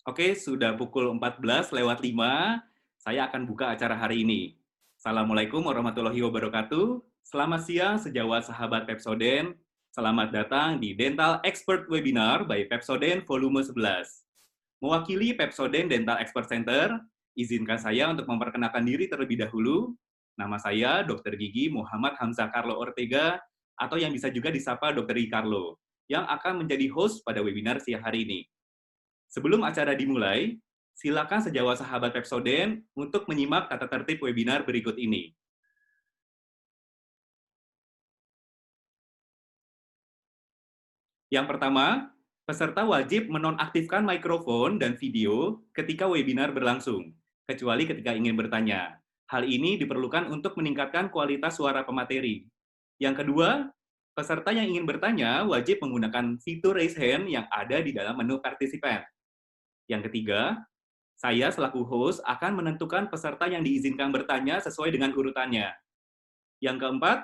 Oke, sudah pukul 14:05. Saya akan buka acara hari ini. Assalamualaikum warahmatullahi wabarakatuh. Selamat siang sejawat sahabat Pepsodent. Selamat datang di Dental Expert Webinar by Pepsodent Volume 11. Mewakili Pepsodent Dental Expert Center, izinkan saya untuk memperkenalkan diri terlebih dahulu. Nama saya Dr. Gigi Muhammad Hamzah Carlo Ortega, atau yang bisa juga disapa Dr. Gigi Carlo, yang akan menjadi host pada webinar siang hari ini. Sebelum acara dimulai, silakan sejawat sahabat Pepsodent untuk menyimak tata tertib webinar berikut ini. Yang pertama, peserta wajib menonaktifkan mikrofon dan video ketika webinar berlangsung, kecuali ketika ingin bertanya. Hal ini diperlukan untuk meningkatkan kualitas suara pemateri. Yang kedua, peserta yang ingin bertanya wajib menggunakan fitur raise hand yang ada di dalam menu partisipan. Yang ketiga, saya selaku host akan menentukan peserta yang diizinkan bertanya sesuai dengan urutannya. Yang keempat,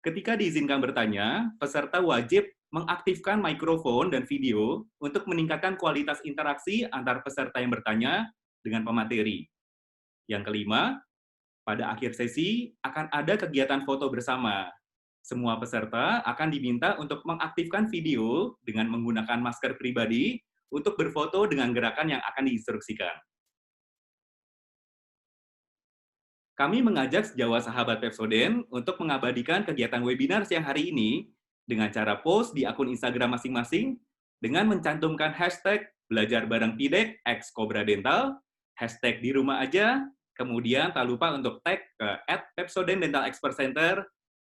ketika diizinkan bertanya, peserta wajib mengaktifkan mikrofon dan video untuk meningkatkan kualitas interaksi antar peserta yang bertanya dengan pemateri. Yang kelima, pada akhir sesi akan ada kegiatan foto bersama. Semua peserta akan diminta untuk mengaktifkan video dengan menggunakan masker pribadi untuk berfoto dengan gerakan yang akan diinstruksikan. Kami mengajak sejawat sahabat Pepsodent untuk mengabadikan kegiatan webinar siang hari ini dengan cara post di akun Instagram masing-masing dengan mencantumkan hashtag belajar bareng PIDEK X Cobra Dental, hashtag di rumah aja, kemudian tak lupa untuk tag ke @Pepsodent Dental Expert Center,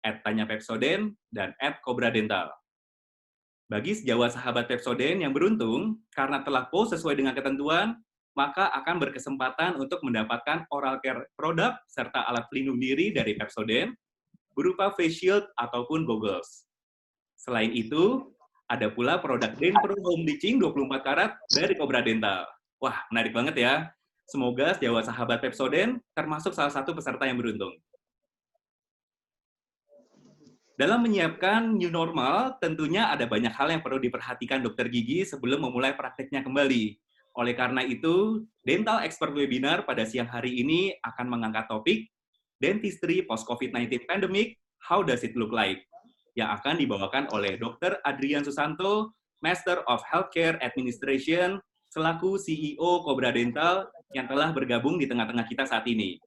@tanyapepsodent, dan @Cobra Dental. Bagi sejawat sahabat Pepsodent yang beruntung, karena telah post sesuai dengan ketentuan, maka akan berkesempatan untuk mendapatkan oral care produk serta alat pelindung diri dari Pepsodent berupa face shield ataupun goggles. Selain itu, ada pula produk Denpro Home Bleaching 24 karat dari Cobra Dental. Wah, menarik banget ya. Semoga sejawat sahabat Pepsodent termasuk salah satu peserta yang beruntung. Dalam menyiapkan new normal, tentunya ada banyak hal yang perlu diperhatikan Dokter Gigi sebelum memulai prakteknya kembali. Oleh karena itu, Dental Expert Webinar pada siang hari ini akan mengangkat topik Dentistry Post-COVID-19 Pandemic, How Does It Look Like? Yang akan dibawakan oleh Dr. Adrian Susanto, Master of Healthcare Administration, selaku CEO Cobra Dental yang telah bergabung di tengah-tengah kita saat ini.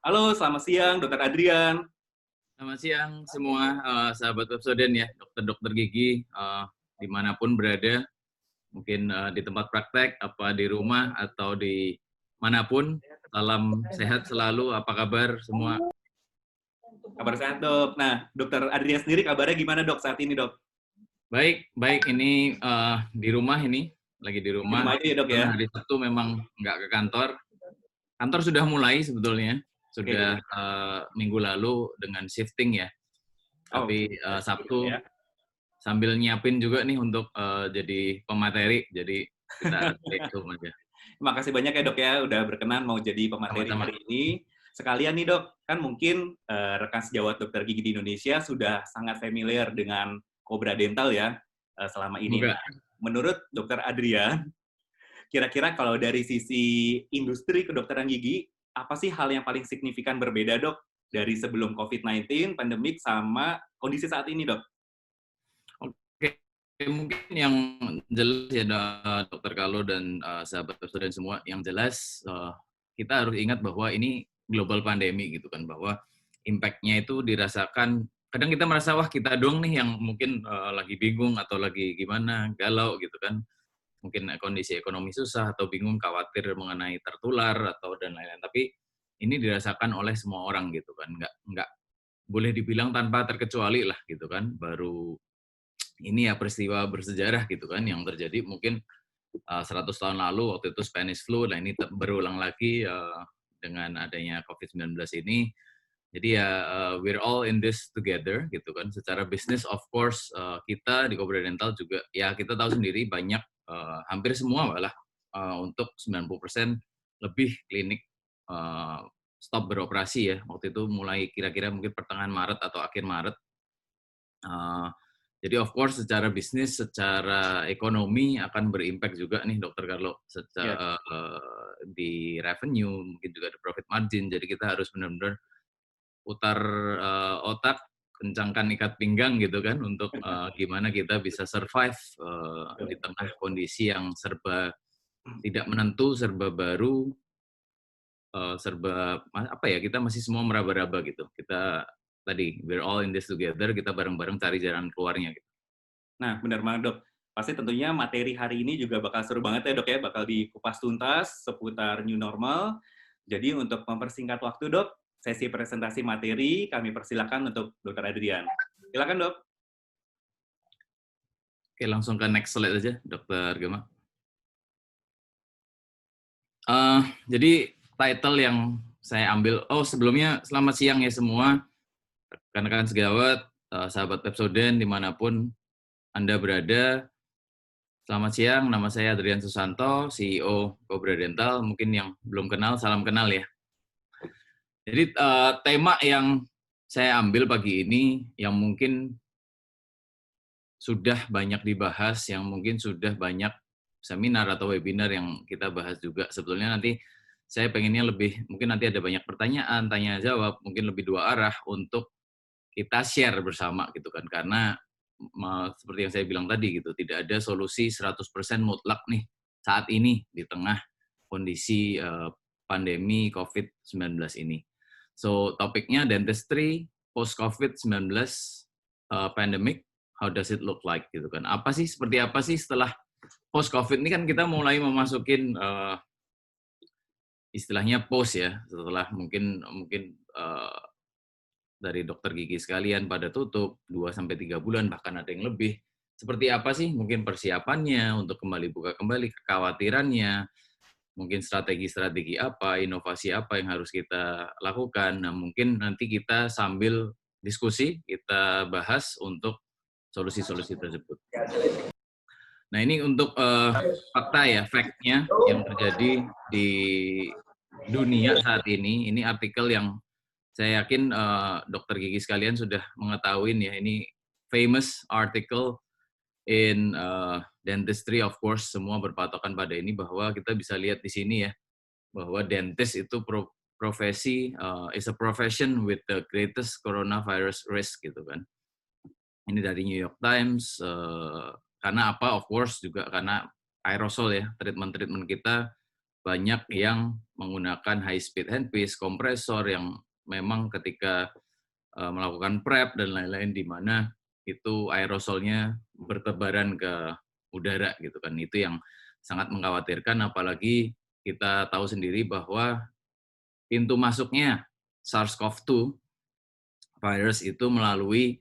Halo, selamat siang Dr. Adrian. Selamat siang semua sahabat Pepsodent ya, dokter-dokter gigi dimanapun berada, mungkin di tempat praktek, apa di rumah atau di manapun. Salam sehat selalu. Apa kabar semua? Kabar sehat, Dok. Nah, Dokter Adrian sendiri kabarnya gimana, Dok, saat ini, Dok? Baik, baik. Ini di rumah ini, lagi di Di rumah. rumah aja ya, Dok, ya? Karena hari Sabtu memang nggak ke kantor. Kantor sudah mulai sebetulnya, sudah Oke. minggu lalu dengan shifting ya. Oh, Tapi Sabtu ya. sambil nyiapin juga nih untuk jadi pemateri, jadi kita stay home aja. Terima kasih banyak ya, Dok, ya, udah berkenan mau jadi pemateri Sama-sama. hari ini. Sekalian nih, Dok, kan mungkin rekan sejawat dokter gigi di Indonesia sudah sangat familiar dengan Cobra Dental ya selama ini. Semoga. Nah, menurut Dokter Adrian, kira-kira kalau dari sisi industri kedokteran gigi, apa sih hal yang paling signifikan berbeda, Dok, dari sebelum COVID-19, pandemik, sama kondisi saat ini, Dok? Oke, mungkin yang jelas ya Dokter Carlo dan sahabat dan semua, yang jelas kita harus ingat bahwa ini global pandemi gitu kan, bahwa impact-nya itu dirasakan. Kadang kita merasa wah kita doang nih yang mungkin lagi bingung atau lagi gimana, galau gitu kan. Mungkin kondisi ekonomi susah atau bingung, khawatir mengenai tertular atau dan lain-lain. Tapi ini dirasakan oleh semua orang gitu kan. Nggak boleh dibilang tanpa terkecuali lah gitu kan. Baru ini ya peristiwa bersejarah gitu kan yang terjadi mungkin 100 tahun lalu waktu itu Spanish flu. Nah ini berulang lagi dengan adanya COVID-19 ini. Jadi ya we're all in this together gitu kan. Secara bisnis of course kita di Cobra Dental juga ya kita tahu sendiri banyak hampir semua malah untuk 90% lebih klinik stop beroperasi ya. Waktu itu mulai kira-kira mungkin pertengahan Maret atau akhir Maret. Jadi of course secara bisnis, secara ekonomi akan berimpact juga nih Dokter Carlo Ya. secara di revenue, mungkin juga ada profit margin. Jadi kita harus benar-benar putar otak, kencangkan ikat pinggang gitu kan untuk gimana kita bisa survive di tengah kondisi yang serba tidak menentu, serba baru, serba apa ya, kita masih semua meraba-raba gitu. Kita tadi we're all in this together, kita bareng-bareng cari jalan keluarnya gitu. Nah, benar banget, Dok. Pasti tentunya materi hari ini juga bakal seru banget ya, Dok ya, bakal dikupas tuntas seputar new normal. Jadi untuk mempersingkat waktu, Dok, sesi presentasi materi kami persilakan untuk Dr. Adrian. Silakan, Dok. Oke, langsung ke next slide aja, Dokter Gema. Jadi title yang saya ambil, sebelumnya selamat siang ya semua, rekan-rekan segawat, sahabat Pepsodent dimanapun Anda berada. Selamat siang, nama saya Adrian Susanto, CEO Cobra Dental. Mungkin yang belum kenal, salam kenal ya. Jadi tema yang saya ambil pagi ini, yang mungkin sudah banyak dibahas, yang mungkin sudah banyak seminar atau webinar yang kita bahas juga. Sebetulnya nanti saya pengennya lebih, mungkin nanti ada banyak pertanyaan, tanya jawab, mungkin lebih dua arah untuk kita share bersama gitu kan. Karena seperti yang saya bilang tadi gitu, tidak ada solusi 100% mutlak nih saat ini di tengah kondisi pandemi COVID-19 ini. So, topiknya dentistry post COVID-19 pandemic, how does it look like gitu kan. Seperti apa sih setelah post COVID ini kan kita mulai memasukin istilahnya post ya, setelah mungkin dari dokter gigi sekalian pada tutup 2-3 bulan, bahkan ada yang lebih. Seperti apa sih mungkin persiapannya untuk kembali buka kembali, kekhawatirannya, mungkin strategi-strategi apa, inovasi apa yang harus kita lakukan. Nah, mungkin nanti kita sambil diskusi, kita bahas untuk solusi-solusi tersebut. Nah, ini untuk fakta ya, fact-nya yang terjadi di dunia saat ini artikel yang saya yakin dokter gigi sekalian sudah mengetahui ya, ini famous article in dentistry, of course, semua berpatokan pada ini bahwa kita bisa lihat di sini ya, bahwa dentist itu profesi is a profession with the greatest coronavirus risk gitu kan. Ini dari New York Times. Karena apa? Of course juga karena aerosol ya, treatment kita banyak yang menggunakan high speed handpiece, kompresor yang memang ketika melakukan prep dan lain-lain di mana itu aerosolnya bertebaran ke udara gitu kan. Itu yang sangat mengkhawatirkan, apalagi kita tahu sendiri bahwa pintu masuknya SARS-CoV-2 virus itu melalui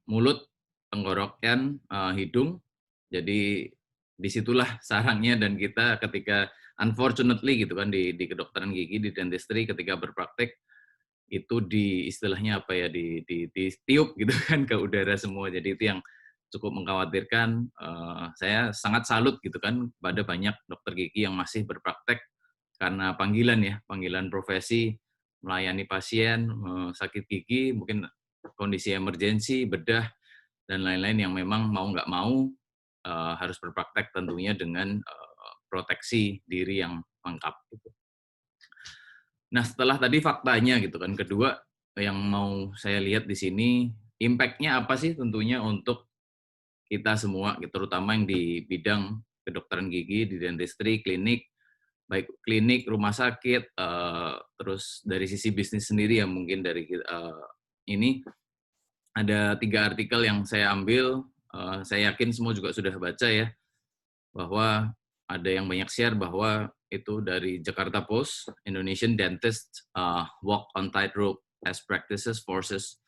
mulut, tenggorokan, hidung. Jadi disitulah sarangnya, dan kita ketika unfortunately gitu kan di kedokteran gigi, di dentistry ketika berpraktek itu istilahnya apa ya, ditiup gitu kan ke udara semua. Jadi itu yang cukup mengkhawatirkan. Saya sangat salut gitu kan pada banyak dokter gigi yang masih berpraktek karena panggilan profesi melayani pasien sakit gigi, mungkin kondisi emergensi, bedah, dan lain-lain yang memang mau nggak mau harus berpraktek tentunya dengan proteksi diri yang lengkap. Gitu. Nah, setelah tadi faktanya gitu kan, kedua yang mau saya lihat di sini, impact-nya apa sih tentunya untuk kita semua, terutama yang di bidang kedokteran gigi, di dentistry, klinik, baik klinik, rumah sakit, terus dari sisi bisnis sendiri ya mungkin dari ini ada 3 artikel yang saya ambil, saya yakin semua juga sudah baca ya, bahwa ada yang banyak share bahwa itu dari Jakarta Post, Indonesian dentists walk on tightrope as practices forced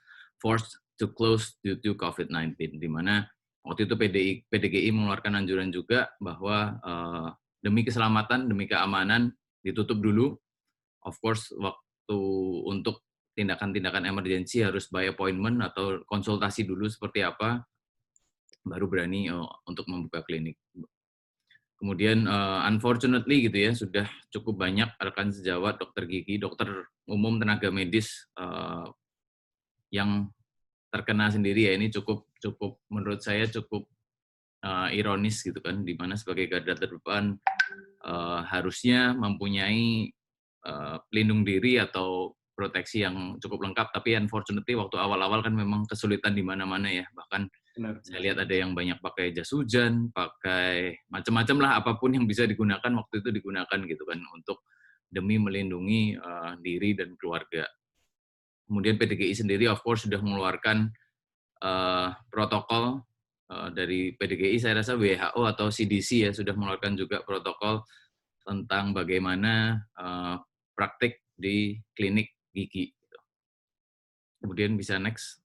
to close due to COVID-19, di mana waktu itu PDGI mengeluarkan anjuran juga bahwa demi keselamatan, demi keamanan ditutup dulu. Of course, waktu untuk tindakan-tindakan emergensi harus by appointment atau konsultasi dulu seperti apa, baru berani untuk membuka klinik. Kemudian unfortunately gitu ya, sudah cukup banyak rekan sejawat dokter gigi, dokter umum, tenaga medis yang terkena sendiri ya, ini cukup cukup menurut saya cukup ironis gitu kan, di mana sebagai garda terdepan harusnya mempunyai pelindung diri atau proteksi yang cukup lengkap, tapi unfortunately waktu awal-awal kan memang kesulitan di mana-mana ya, bahkan Benar, saya benar. lihat ada yang banyak pakai jas hujan, pakai macam-macam lah, apapun yang bisa digunakan waktu itu digunakan gitu kan, untuk demi melindungi diri dan keluarga. Kemudian PDGI sendiri of course sudah mengeluarkan protokol dari PDGI, saya rasa WHO atau CDC ya sudah mengeluarkan juga protokol tentang bagaimana praktik di klinik gigi. Kemudian bisa next.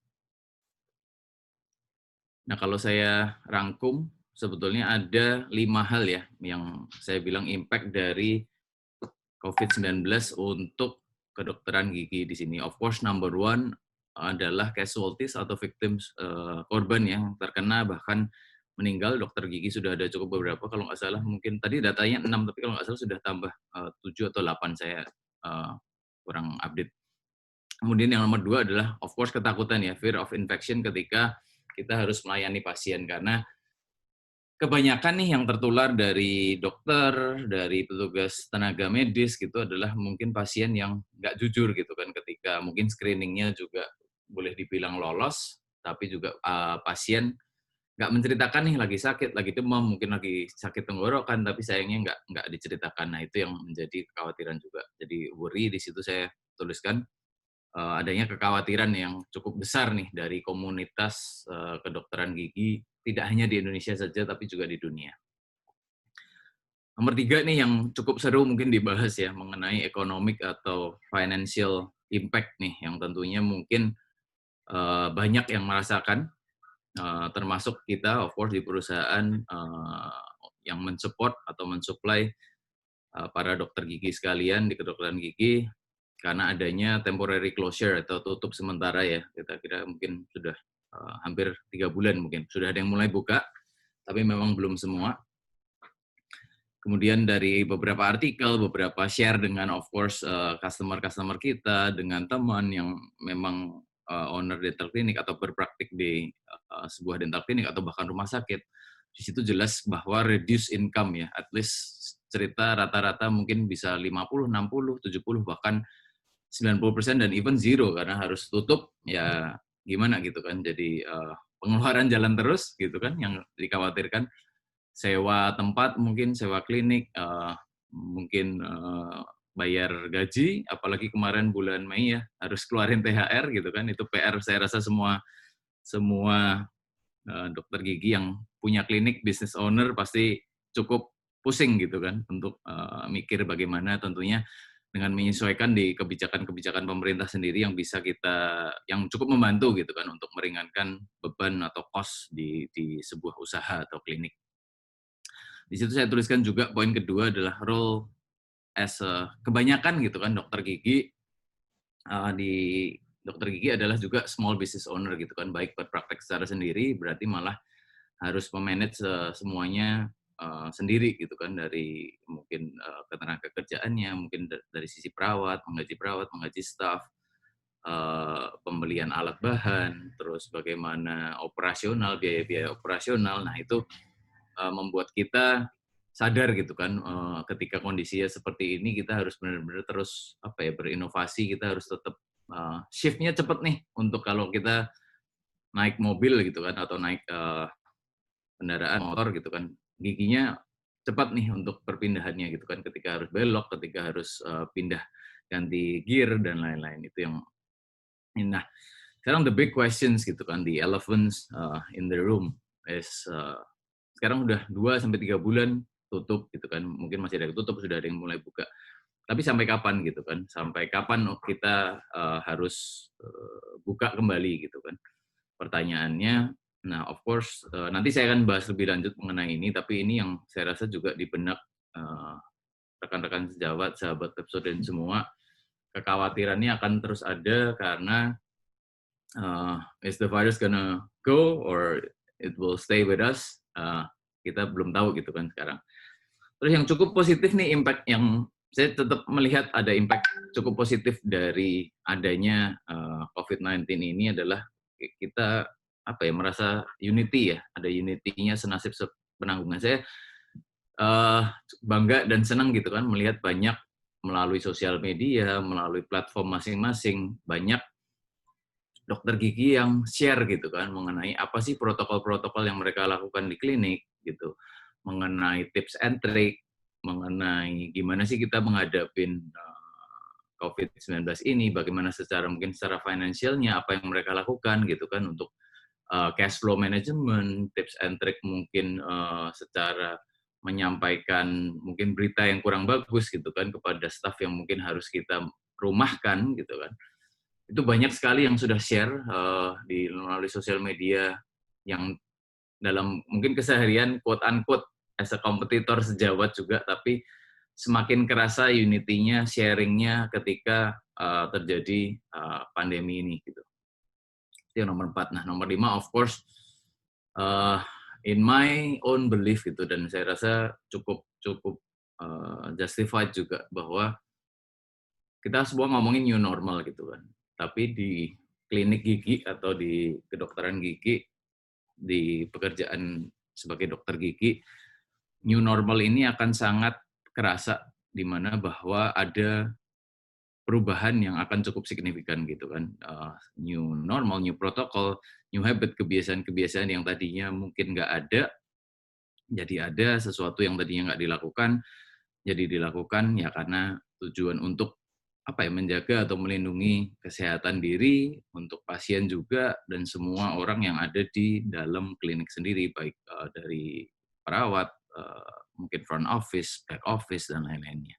Nah, kalau saya rangkum, sebetulnya ada 5 hal ya yang saya bilang impact dari COVID-19 untuk kedokteran gigi di sini. Of course, number one adalah casualties atau victims, korban yang terkena bahkan meninggal. Dokter gigi sudah ada cukup beberapa, kalau nggak salah mungkin tadi datanya 6, tapi kalau nggak salah sudah tambah 7 atau 8, saya kurang update. Kemudian yang nomor 2 adalah of course ketakutan ya, fear of infection ketika kita harus melayani pasien, karena kebanyakan nih yang tertular dari dokter, dari petugas tenaga medis gitu adalah mungkin pasien yang nggak jujur gitu kan, ketika mungkin screening-nya juga boleh dibilang lolos, tapi juga pasien nggak menceritakan nih lagi sakit, lagi demam, mungkin lagi sakit tenggorokan, tapi sayangnya nggak diceritakan. Nah, itu yang menjadi kekhawatiran juga. Jadi worry di situ saya tuliskan adanya kekhawatiran yang cukup besar nih dari komunitas kedokteran gigi, tidak hanya di Indonesia saja, tapi juga di dunia. Nomor 3 nih yang cukup seru mungkin dibahas ya, mengenai economic atau financial impact nih, yang tentunya mungkin banyak yang merasakan, termasuk kita of course di perusahaan yang mensupport atau mensuplai para dokter gigi sekalian di kedokteran gigi, karena adanya temporary closure atau tutup sementara ya, kita kira mungkin sudah hampir 3 bulan mungkin. Sudah ada yang mulai buka, tapi memang belum semua. Kemudian dari beberapa artikel, beberapa share dengan of course customer-customer kita, dengan teman yang memang owner dental clinic atau berpraktik di sebuah dental clinic atau bahkan rumah sakit. Di situ jelas bahwa reduce income ya, at least cerita rata-rata mungkin bisa 50, 60, 70, bahkan 90% dan even zero karena harus tutup, ya gimana gitu kan. Jadi pengeluaran jalan terus gitu kan yang dikhawatirkan. Sewa tempat mungkin, sewa klinik, mungkin bayar gaji, apalagi kemarin bulan Mei ya, harus keluarin THR gitu kan, itu PR saya rasa semua semua dokter gigi yang punya klinik, business owner pasti cukup pusing gitu kan, untuk mikir bagaimana tentunya dengan menyesuaikan di kebijakan-kebijakan pemerintah sendiri yang bisa yang cukup membantu gitu kan, untuk meringankan beban atau cost di sebuah usaha atau klinik. Di situ saya tuliskan juga poin kedua adalah role as kebanyakan gitu kan dokter gigi di dokter gigi adalah juga small business owner gitu kan, baik berpraktek secara sendiri berarti malah harus memanage semuanya sendiri gitu kan, dari mungkin ketenaga kerjaannya, mungkin dari sisi perawat, menggaji staff, pembelian alat bahan, terus bagaimana operasional, biaya-biaya operasional. Nah, itu membuat kita sadar gitu kan, ketika kondisinya seperti ini kita harus benar-benar terus berinovasi, kita harus tetap shift-nya cepet nih untuk kalau kita naik mobil gitu kan atau naik kendaraan motor gitu kan, giginya cepat nih untuk perpindahannya gitu kan, ketika harus belok, ketika harus pindah ganti gear dan lain-lain. Itu yang nah, sekarang the big questions gitu kan, the elephants in the room is sekarang udah 2 sampai 3 bulan tutup gitu kan. Mungkin masih ada yang tutup, sudah ada yang mulai buka. Tapi sampai kapan gitu kan? Sampai kapan kita harus buka kembali gitu kan? Pertanyaannya. Nah, of course nanti saya akan bahas lebih lanjut mengenai ini, tapi ini yang saya rasa juga di benak rekan-rekan sejawat, sahabat Pepsodent semua, kekhawatirannya akan terus ada karena is the virus gonna go or it will stay with us? Kita belum tahu gitu kan sekarang. Terus yang cukup positif nih, impact yang saya tetap melihat ada impact cukup positif dari adanya COVID-19 ini adalah kita merasa unity ya, ada unity-nya senasib sepenanggungan. Saya bangga dan senang gitu kan melihat banyak melalui sosial media, melalui platform masing-masing, banyak dokter gigi yang share gitu kan mengenai apa sih protokol-protokol yang mereka lakukan di klinik gitu, mengenai tips and trick, mengenai gimana sih kita menghadapin COVID-19 ini, bagaimana mungkin secara finansialnya apa yang mereka lakukan gitu kan untuk cash flow management, tips and trick mungkin secara menyampaikan mungkin berita yang kurang bagus gitu kan kepada staff yang mungkin harus kita rumahkan gitu kan. Itu banyak sekali yang sudah share melalui sosial media yang dalam mungkin keseharian quote unquote as a competitor sejawat juga, tapi semakin kerasa unity-nya, sharing-nya ketika terjadi pandemi ini gitu. Itu yang nomor 4. Nah, nomor 5 of course in my own belief gitu, dan saya rasa cukup justified juga bahwa kita semua ngomongin new normal gitu kan. Tapi di klinik gigi atau di kedokteran gigi, di pekerjaan sebagai dokter gigi, new normal ini akan sangat kerasa di mana bahwa ada perubahan yang akan cukup signifikan gitu kan. New normal, new protokol, new habit, kebiasaan-kebiasaan yang tadinya mungkin nggak ada, jadi ada sesuatu yang tadinya nggak dilakukan, jadi dilakukan ya karena tujuan untuk menjaga atau melindungi kesehatan diri, untuk pasien juga, dan semua orang yang ada di dalam klinik sendiri, baik dari perawat, mungkin front office, back office, dan lain-lainnya.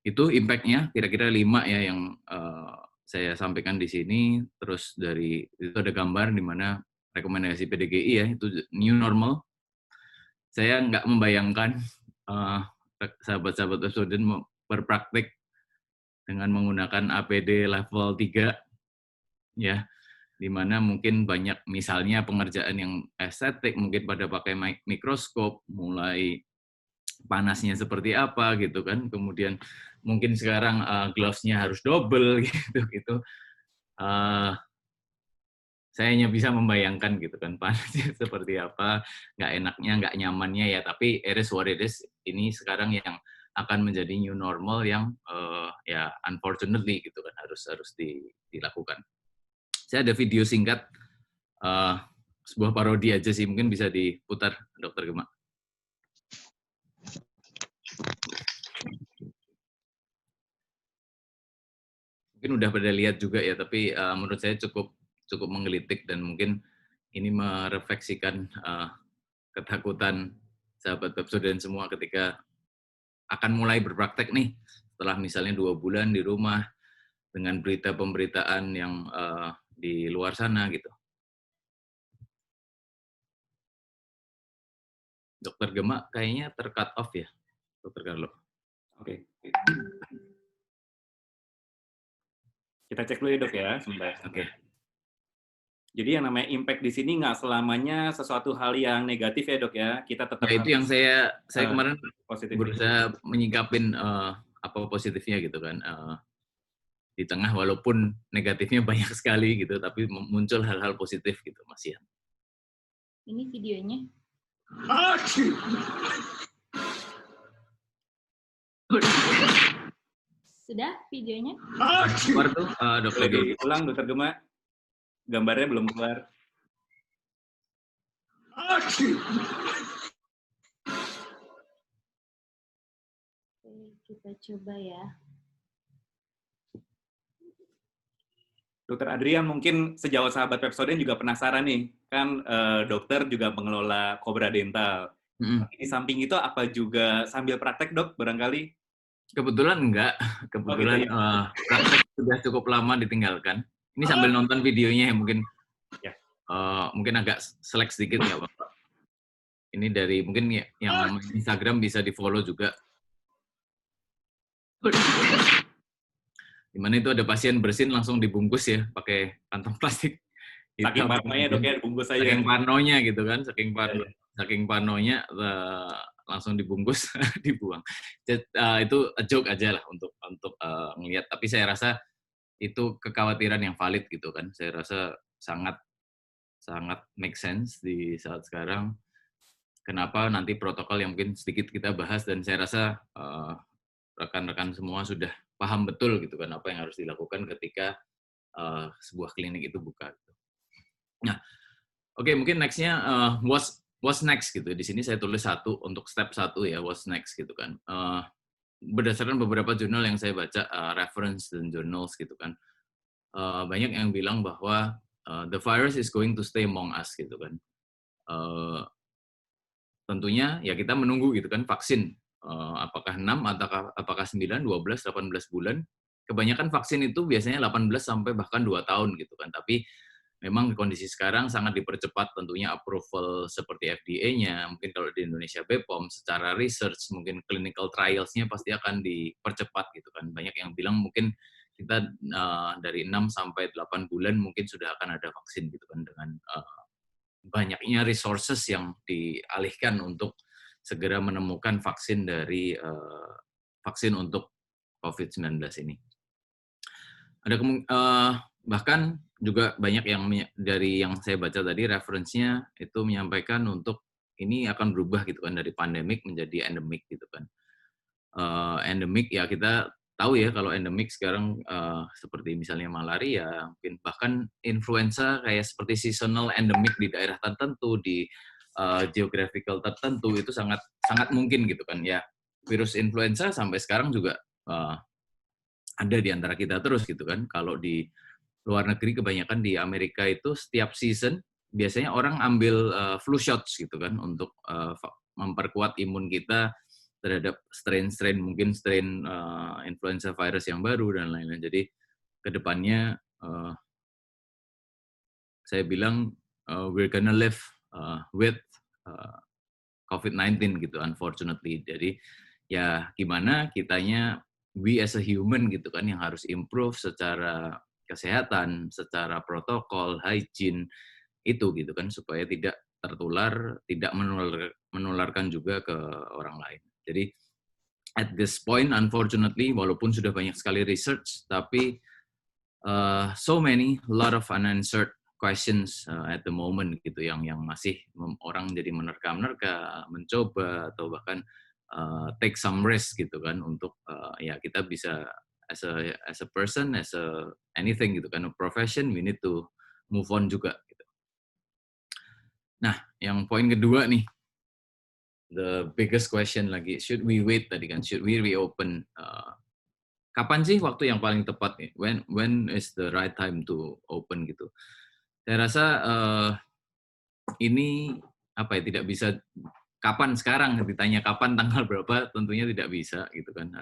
Itu impact-nya kira-kira 5 ya yang saya sampaikan di sini. Terus dari itu ada gambar di mana rekomendasi PDGI ya, itu new normal. Saya nggak membayangkan sahabat-sahabat student berpraktik dengan menggunakan APD level 3 ya, di mana mungkin banyak misalnya pengerjaan yang estetik, mungkin pada pakai mikroskop, mulai panasnya seperti apa gitu kan, kemudian mungkin sekarang gloves-nya harus double gitu. Saya hanya bisa membayangkan gitu kan panasnya seperti apa, nggak enaknya, nggak nyamannya ya, tapi it is what it is. Ini sekarang yang akan menjadi new normal yang ya unfortunately gitu kan harus dilakukan. Saya ada video singkat, sebuah parodi aja sih, mungkin bisa diputar Dokter Gemma. Mungkin udah pada lihat juga ya, tapi menurut saya cukup menggelitik, dan mungkin ini merefleksikan ketakutan sahabat Babso dan semua ketika akan mulai berpraktek nih, setelah misalnya 2 bulan di rumah, dengan berita pemberitaan yang di luar sana gitu. Dokter Gemma kayaknya ter-cut off ya, Dokter Carlo. Oke. Kita cek dulu ya dok ya, sebentar. Oke. Jadi yang namanya impact di sini nggak selamanya sesuatu hal yang negatif ya dok ya. Kita tetap Ya itu yang saya kemarin positif. berusaha menyingkapin apa positifnya gitu kan. Di tengah walaupun negatifnya banyak sekali gitu, tapi muncul hal-hal positif gitu Mas Ian. Ini videonya. Sudah videonya? Keluar tuh Dokter Gemma. Ulang Dokter Gemma. Gambarnya belum keluar. Oke, kita coba ya. Dokter Adrian, mungkin sejauh sahabat Pepsodent juga penasaran nih, kan dokter juga mengelola Cobra Dental. Di samping itu apa juga sambil praktek dok barangkali? Kebetulan enggak, kebetulan praktek sudah cukup lama ditinggalkan. Ini sambil nonton videonya ya mungkin, mungkin agak selek sedikit ya Bapak. Ini dari mungkin yang Instagram bisa di follow juga. Dimana itu ada pasien bersin langsung dibungkus ya pakai kantong plastik. Saking parnonya dok ya, bungkus aja. Saking parnonya gitu kan, saking parnonya langsung dibungkus dibuang. Itu a joke aja lah untuk ngelihat. Tapi saya rasa itu kekhawatiran yang valid gitu kan. Saya rasa sangat sangat make sense di saat sekarang. Kenapa nanti protokol yang mungkin sedikit kita bahas, dan saya rasa rekan-rekan semua sudah paham betul gitu kan apa yang harus dilakukan ketika sebuah klinik itu buka. Nah, oke, mungkin nextnya what's next gitu. Di sini saya tulis satu untuk step satu ya, what's next gitu kan. Berdasarkan beberapa jurnal yang saya baca, reference dan journals gitu kan, banyak yang bilang bahwa the virus is going to stay among us gitu kan. Uh, Tentunya ya kita menunggu gitu kan vaksin. Apakah 6 atau apakah 9, 12, 18 bulan. Kebanyakan vaksin itu biasanya 18 sampai bahkan 2 tahun gitu kan. Tapi memang kondisi sekarang sangat dipercepat, tentunya approval seperti FDA-nya, mungkin kalau di Indonesia BPOM, secara research, mungkin clinical trials-nya pasti akan dipercepat gitu kan. Banyak yang bilang mungkin kita dari 6 sampai 8 bulan mungkin sudah akan ada vaksin gitu kan, dengan banyaknya resources yang dialihkan untuk segera menemukan vaksin dari vaksin untuk COVID-19 ini. Ada bahkan juga banyak yang dari yang saya baca tadi referensinya itu menyampaikan untuk ini akan berubah gitu kan, dari pandemik menjadi endemik gitu kan. Endemik ya kita tahu ya, kalau endemik sekarang seperti misalnya malaria, mungkin bahkan influenza kayak seperti seasonal endemik di daerah tertentu, di geographical tertentu, itu sangat sangat mungkin gitu kan ya. Virus influenza sampai sekarang juga ada di antara kita terus gitu kan. Kalau di luar negeri, kebanyakan di Amerika itu setiap season biasanya orang ambil flu shots gitu kan, untuk memperkuat imun kita terhadap strain-strain, mungkin strain influenza virus yang baru dan lain-lain. Jadi kedepannya saya bilang we're gonna live with COVID-19 gitu, unfortunately. Jadi ya gimana kitanya, we as a human gitu kan, yang harus improve secara kesehatan, secara protokol, hygiene, itu gitu kan, supaya tidak tertular, tidak menularkan juga ke orang lain. Jadi at this point, unfortunately, walaupun sudah banyak sekali research, tapi so many, lot of unanswered questions at the moment gitu, yang masih orang jadi menerka-nerka, mencoba, atau bahkan take some risk gitu kan, untuk ya kita bisa as a person, as a anything gitu kan, a profession, we need to move on juga gitu. Nah, yang poin kedua nih, the biggest question lagi, should we wait tadi kan, should we reopen? Kapan sih waktu yang paling tepat nih? When is the right time to open gitu? Saya rasa ini apa ya, tidak bisa kapan sekarang, ditanya kapan tanggal berapa, tentunya tidak bisa gitu kan.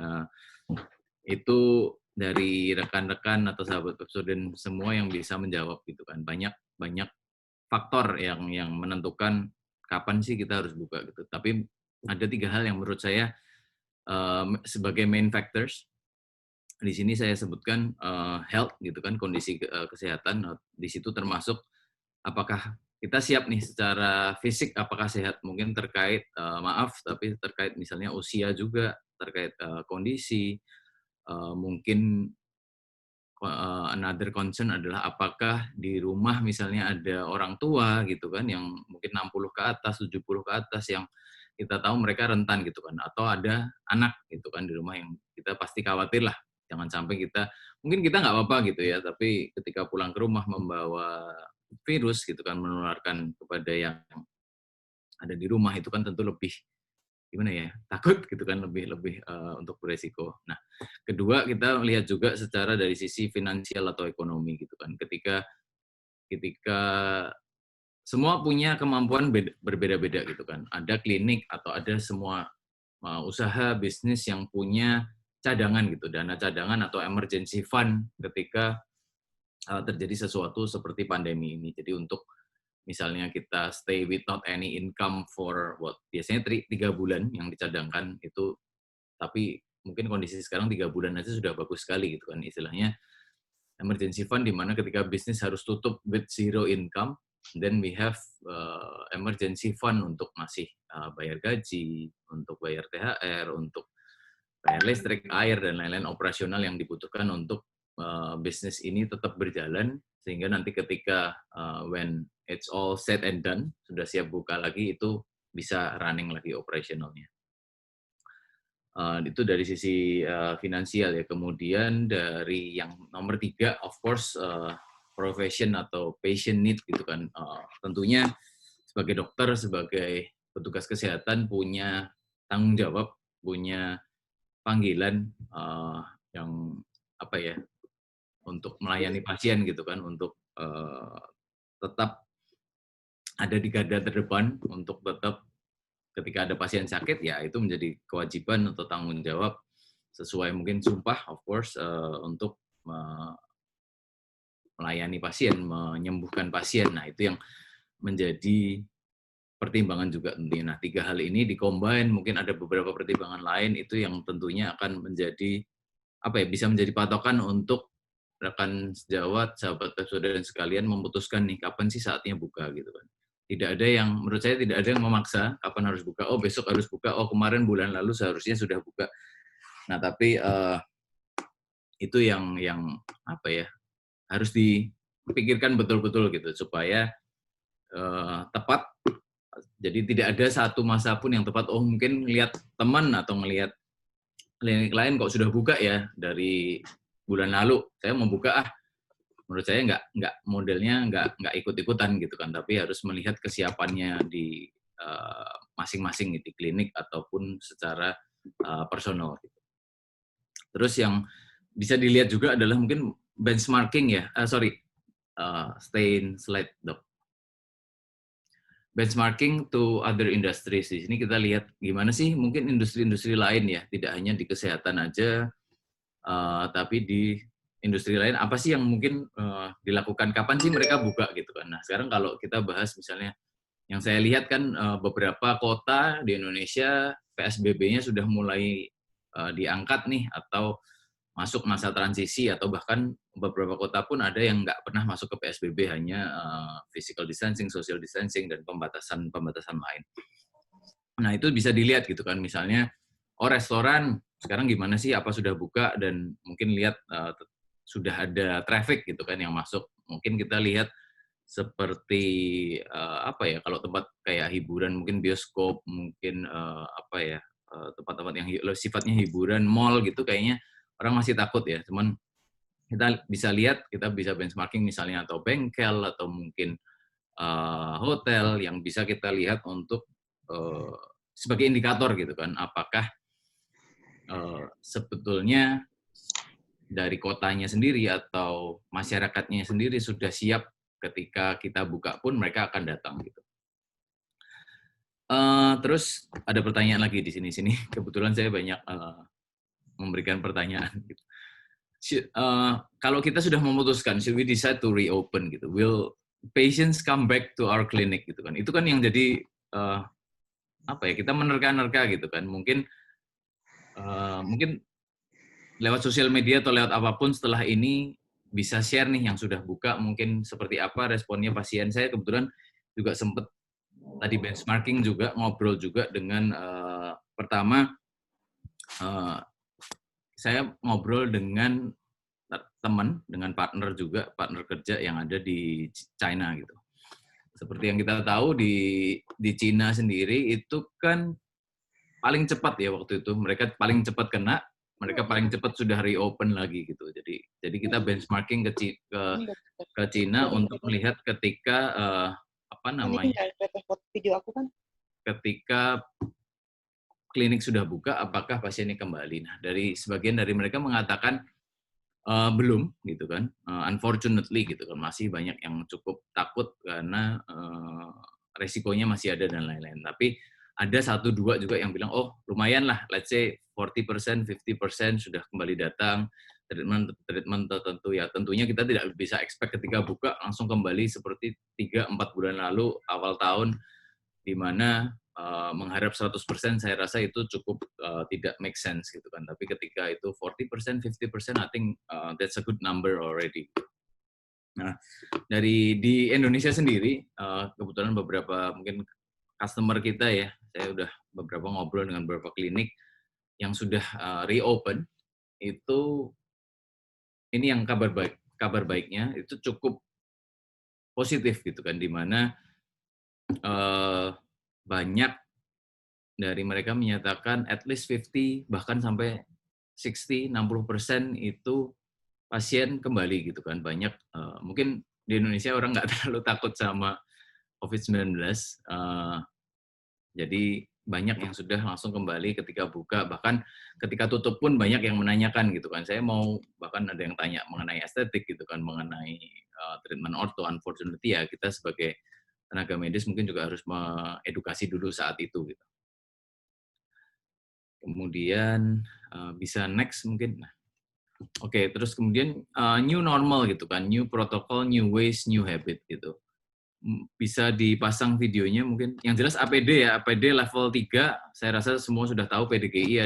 Itu dari rekan-rekan atau sahabat student semua yang bisa menjawab gitu kan. Banyak faktor yang menentukan kapan sih kita harus buka gitu. Tapi ada 3 hal yang menurut saya sebagai main factors. Di sini saya sebutkan health gitu kan, kondisi kesehatan. Di situ termasuk apakah kita siap nih secara fisik, apakah sehat, mungkin terkait tapi terkait misalnya usia juga, terkait kondisi, mungkin another concern adalah apakah di rumah misalnya ada orang tua gitu kan, yang mungkin 60 ke atas, 70 ke atas, yang kita tahu mereka rentan gitu kan, atau ada anak gitu kan di rumah, yang kita pasti khawatir lah, jangan sampai mungkin kita nggak apa-apa gitu ya, tapi ketika pulang ke rumah membawa virus gitu kan, menularkan kepada yang ada di rumah, itu kan tentu lebih gimana ya, takut gitu kan, lebih untuk beresiko. Nah, kedua, kita lihat juga secara dari sisi finansial atau ekonomi gitu kan. Ketika semua punya kemampuan berbeda-beda gitu kan. Ada klinik atau ada semua usaha bisnis yang punya cadangan gitu, dana cadangan atau emergency fund ketika terjadi sesuatu seperti pandemi ini. Jadi untuk misalnya kita stay without any income for biasanya 3 bulan yang dicadangkan itu, tapi mungkin kondisi sekarang 3 bulan aja sudah bagus sekali gitu kan, istilahnya emergency fund, di mana ketika bisnis harus tutup with zero income, then we have emergency fund untuk masih bayar gaji, untuk bayar THR, untuk bayar listrik, air, dan lain-lain operasional yang dibutuhkan untuk bisnis ini tetap berjalan Sehingga nanti ketika when it's all said and done, sudah siap buka lagi, itu bisa running lagi operationalnya. Itu dari sisi finansial ya. Kemudian dari yang nomor 3, of course, profession atau patient need gitu kan. Tentunya sebagai dokter, sebagai petugas kesehatan punya tanggung jawab, punya panggilan yang apa ya, untuk melayani pasien gitu kan, untuk tetap ada di garda terdepan, untuk tetap ketika ada pasien sakit, ya itu menjadi kewajiban atau tanggung jawab sesuai mungkin sumpah, of course, untuk melayani pasien, menyembuhkan pasien. Nah, itu yang menjadi pertimbangan juga tentunya. Nah, 3 hal ini di-combine, mungkin ada beberapa pertimbangan lain, itu yang tentunya akan menjadi, apa ya, bisa menjadi patokan untuk rekan sejawat, sahabat dan sekalian memutuskan nih, kapan sih saatnya buka gitu kan. Tidak ada yang, menurut saya tidak ada yang memaksa kapan harus buka, oh besok harus buka, oh kemarin bulan lalu seharusnya sudah buka. Nah, tapi itu yang apa ya, harus dipikirkan betul-betul gitu, supaya tepat. Jadi tidak ada satu masa pun yang tepat, oh mungkin lihat teman atau ngelihat klinik lain kok sudah buka ya dari bulan lalu, saya mau buka menurut saya nggak modelnya nggak ikut-ikutan gitu kan, tapi harus melihat kesiapannya di masing-masing di klinik ataupun secara personal. Terus yang bisa dilihat juga adalah mungkin benchmarking ya, stay in slide dok. Benchmarking to other industries. Di sini kita lihat gimana sih mungkin industri-industri lain ya, tidak hanya di kesehatan aja, tapi di industri lain apa sih yang mungkin dilakukan, kapan sih mereka buka gitu kan. Nah, sekarang kalau kita bahas misalnya, yang saya lihat kan beberapa kota di Indonesia PSBB-nya sudah mulai diangkat nih, atau masuk masa transisi, atau bahkan beberapa kota pun ada yang nggak pernah masuk ke PSBB, hanya physical distancing, social distancing, dan pembatasan lain. Nah, itu bisa dilihat gitu kan, misalnya, oh restoran sekarang gimana sih, apa sudah buka, dan mungkin lihat sudah ada traffic gitu kan yang masuk. Mungkin kita lihat seperti apa ya, kalau tempat kayak hiburan, mungkin bioskop, mungkin apa ya, tempat-tempat yang sifatnya hiburan, mall gitu, kayaknya orang masih takut ya. Cuman kita bisa lihat, kita bisa benchmarking misalnya, atau bengkel, atau mungkin hotel, yang bisa kita lihat untuk sebagai indikator gitu kan, apakah sebetulnya dari kotanya sendiri atau masyarakatnya sendiri sudah siap ketika kita buka pun mereka akan datang gitu. Terus ada pertanyaan lagi di sini. Kebetulan saya banyak memberikan pertanyaan. Gitu. Kalau kita sudah memutuskan, should we decide to reopen gitu, will patients come back to our clinic gitu kan? Itu kan yang jadi apa ya? Kita menerka-nerka gitu kan. Mungkin lewat sosial media atau lewat apapun setelah ini bisa share nih yang sudah buka, mungkin seperti apa responnya pasien. Saya kebetulan juga sempat tadi benchmarking juga, ngobrol juga dengan pertama saya ngobrol dengan teman, dengan partner juga, partner kerja yang ada di China gitu. Seperti yang kita tahu di Cina sendiri itu kan paling cepat ya waktu itu, mereka paling cepat kena, mereka paling cepat sudah reopen lagi gitu. Jadi kita benchmarking ke Cina untuk melihat ketika apa namanya, ketika klinik sudah buka, apakah pasiennya kembali. Nah, dari sebagian dari mereka mengatakan belum gitu kan, unfortunately gitu kan, masih banyak yang cukup takut karena resikonya masih ada dan lain-lain. Tapi ada 1-2 juga yang bilang, oh lumayan lah, let's say 40%, 50% sudah kembali datang, treatment tertentu ya. Tentunya kita tidak bisa expect ketika buka langsung kembali seperti 3-4 bulan lalu, awal tahun, di mana mengharap 100% saya rasa itu cukup tidak make sense gitu kan. Tapi ketika itu 40%, 50%, I think that's a good number already. Nah, di Indonesia sendiri, kebetulan beberapa mungkin customer kita ya, saya udah beberapa ngobrol dengan beberapa klinik yang sudah reopen, itu ini yang kabar baiknya itu cukup positif gitu kan, di mana banyak dari mereka menyatakan at least 50 bahkan sampai 60% itu pasien kembali gitu kan. Banyak mungkin di Indonesia orang nggak terlalu takut sama COVID-19, jadi banyak yang sudah langsung kembali ketika buka, bahkan ketika tutup pun banyak yang menanyakan gitu kan. Saya mau, bahkan ada yang tanya mengenai estetik gitu kan, mengenai treatment ortho. Unfortunately ya kita sebagai tenaga medis mungkin juga harus mengedukasi dulu saat itu gitu. Kemudian bisa next mungkin. Nah, oke, terus kemudian new normal gitu kan, new protocol, new ways, new habit gitu. Bisa dipasang videonya mungkin. Yang jelas APD ya, APD level 3, saya rasa semua sudah tahu. PDGI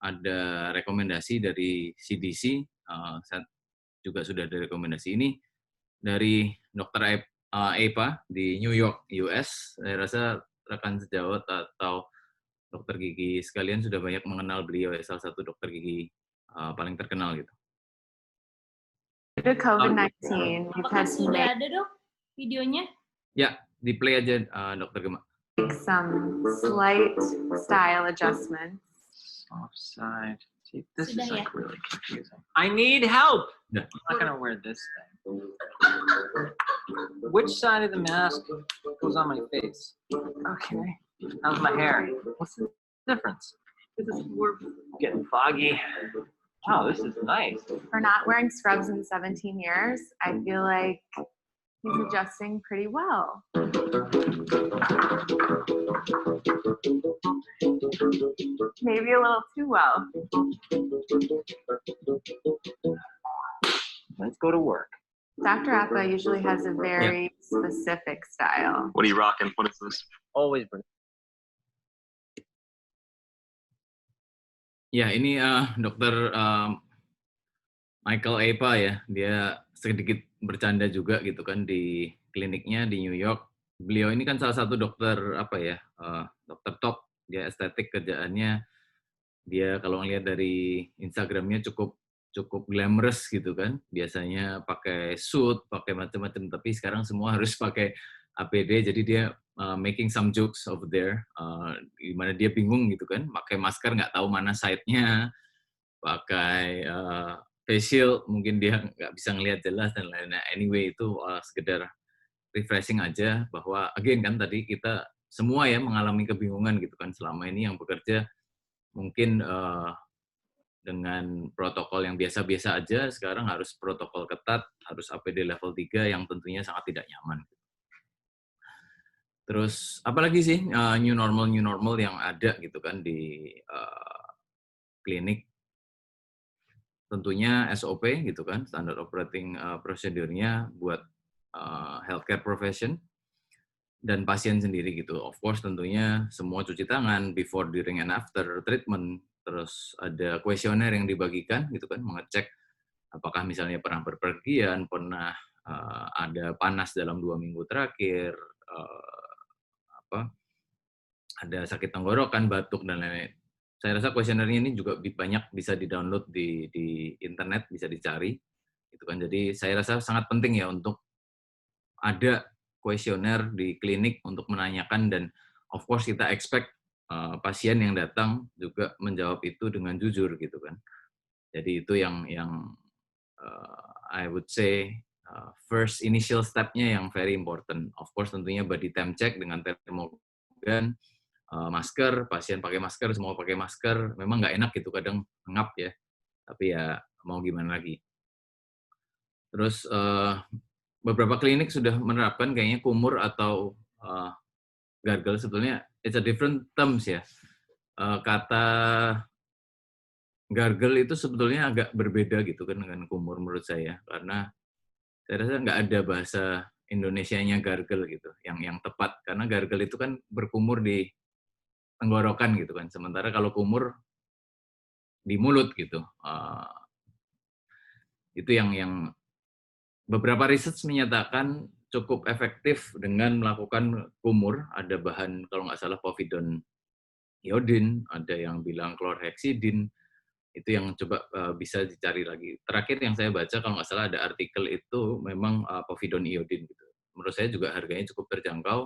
ada rekomendasi dari CDC, saya juga sudah ada rekomendasi ini dari Dr. Epa di New York, US. Saya rasa rekan sejawat atau dokter gigi sekalian sudah banyak mengenal beliau, salah satu dokter gigi paling terkenal gitu. The COVID-19, we've Apakah had to sudah make ada, Dok, videonya? Ya, di play aja Dokter Gemma. some slight style adjustments. Offside. See, this Sudah is ya? like really confusing. I need help. Yeah. I'm not gonna wear this thing. Which side of the mask goes on my face? Okay. How's my hair? What's the difference? This is getting foggy. Wow, this is nice. For not wearing scrubs in 17 years, I feel like he's adjusting pretty well. Maybe a little too well. Let's go to work. Dr. Appa usually has a very specific style. What are you rocking? What is this? Always bring. Ya, ini Dokter Michael Epa ya, dia sedikit bercanda juga gitu kan di kliniknya di New York. Beliau ini kan salah satu dokter dokter top, dia estetik kerjaannya. Dia kalau ngelihat dari Instagramnya cukup glamorous gitu kan. Biasanya pakai suit, pakai macam-macam, tapi sekarang semua harus pakai APD. Jadi dia making some jokes over there, di mana dia bingung gitu kan, pakai masker nggak tahu mana side-nya, pakai face shield mungkin dia nggak bisa ngelihat jelas dan lain-lain. Anyway itu sekedar refreshing aja bahwa again kan tadi kita semua ya mengalami kebingungan gitu kan selama ini yang bekerja mungkin dengan protokol yang biasa-biasa aja, sekarang harus protokol ketat, harus APD level 3 yang tentunya sangat tidak nyaman. Terus apalagi sih new normal yang ada gitu kan di klinik. Tentunya SOP gitu kan, standard operating procedure-nya buat healthcare profession dan pasien sendiri gitu. Of course tentunya semua cuci tangan before, during, and after treatment. Terus ada kuesioner yang dibagikan gitu kan, mengecek apakah misalnya pernah berpergian, pernah ada panas dalam 2 minggu terakhir, ada sakit tenggorokan, batuk, dan lain-lain. Saya rasa kuesionernya ini juga banyak bisa di-download di internet, bisa dicari. Gitu kan. Jadi saya rasa sangat penting ya untuk ada kuesioner di klinik untuk menanyakan, dan of course kita expect pasien yang datang juga menjawab itu dengan jujur gitu kan. Jadi itu yang I would say first initial step-nya yang very important. Of course tentunya body temp check dengan termogan, masker, pasien pakai masker, semua pakai masker. Memang nggak enak gitu, kadang ngap ya. Tapi ya mau gimana lagi. Terus beberapa klinik sudah menerapkan kayaknya kumur atau gargle. Sebetulnya it's a different terms ya. Kata gargle itu sebetulnya agak berbeda gitu kan dengan kumur menurut saya. Karena saya rasa nggak ada bahasa Indonesianya gargle gitu, yang tepat. Karena gargle itu kan berkumur di tenggorokan gitu kan. Sementara kalau kumur di mulut gitu. Itu yang beberapa riset menyatakan cukup efektif dengan melakukan kumur. Ada bahan kalau nggak salah povidone iodine, ada yang bilang chlorhexidine. Itu yang coba bisa dicari lagi. Terakhir yang saya baca kalau nggak salah ada artikel itu memang povidone iodine gitu. menurut saya juga harganya cukup terjangkau.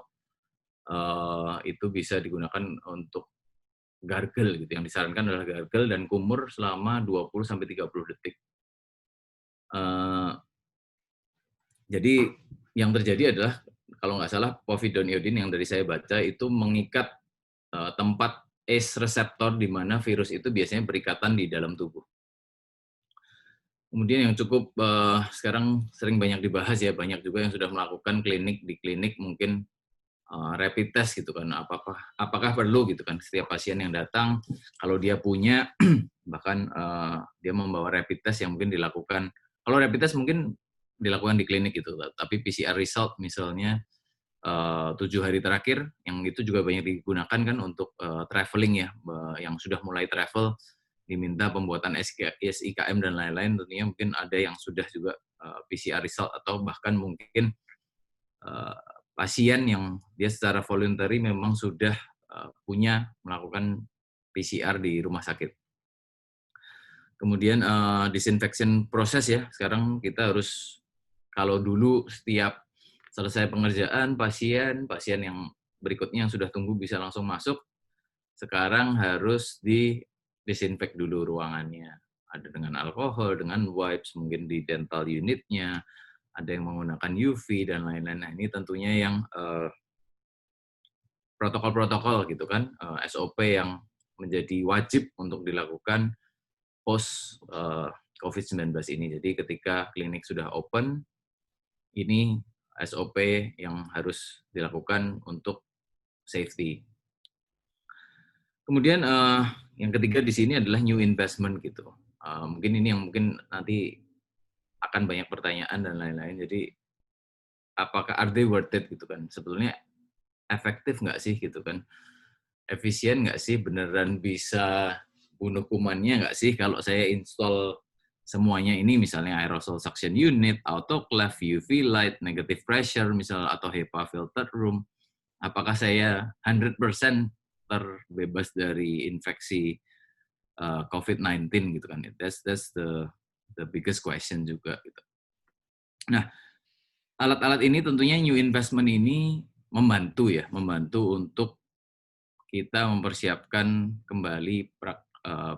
Itu bisa digunakan untuk gargle gitu. Yang disarankan adalah gargle dan kumur selama 20-30 detik. Jadi yang terjadi adalah kalau nggak salah povidone iodine yang dari saya baca itu mengikat tempat ACE reseptor di mana virus itu biasanya berikatan di dalam tubuh. Kemudian yang cukup sekarang sering banyak dibahas ya, banyak juga yang sudah melakukan di klinik mungkin rapid test gitu kan, apakah perlu gitu kan setiap pasien yang datang kalau dia punya bahkan dia membawa rapid test yang mungkin dilakukan, kalau rapid test mungkin dilakukan di klinik gitu, tapi PCR result misalnya 7 hari terakhir yang itu juga banyak digunakan kan untuk traveling ya, yang sudah mulai travel diminta pembuatan SIKM dan lain-lain, tentunya mungkin ada yang sudah juga PCR result atau bahkan mungkin pasien yang dia secara voluntary memang sudah punya melakukan PCR di rumah sakit. Kemudian disinfection proses ya, sekarang kita harus, kalau dulu setiap selesai pengerjaan pasien yang berikutnya yang sudah tunggu bisa langsung masuk, sekarang harus disinfek dulu ruangannya. Ada dengan alkohol, dengan wipes, mungkin di dental unitnya, ada yang menggunakan UV dan lain-lain. Nah, ini tentunya yang protokol-protokol gitu kan, SOP yang menjadi wajib untuk dilakukan post COVID-19 ini. Jadi ketika klinik sudah open, ini SOP yang harus dilakukan untuk safety. Kemudian yang ketiga di sini adalah new investment gitu. Mungkin ini yang mungkin nanti akan banyak pertanyaan dan lain-lain. Jadi apakah are they worth it gitu kan? Sebetulnya efektif nggak sih gitu kan? Efisien nggak sih? Beneran bisa bunuh kumannya nggak sih kalau saya install semuanya ini, misalnya aerosol suction unit, autoclave, UV light, negative pressure misal, atau HEPA filtered room. Apakah saya 100% terbebas dari infeksi COVID-19 gitu kan? That's the biggest question juga gitu. Nah, alat-alat ini tentunya new investment ini membantu untuk kita mempersiapkan kembali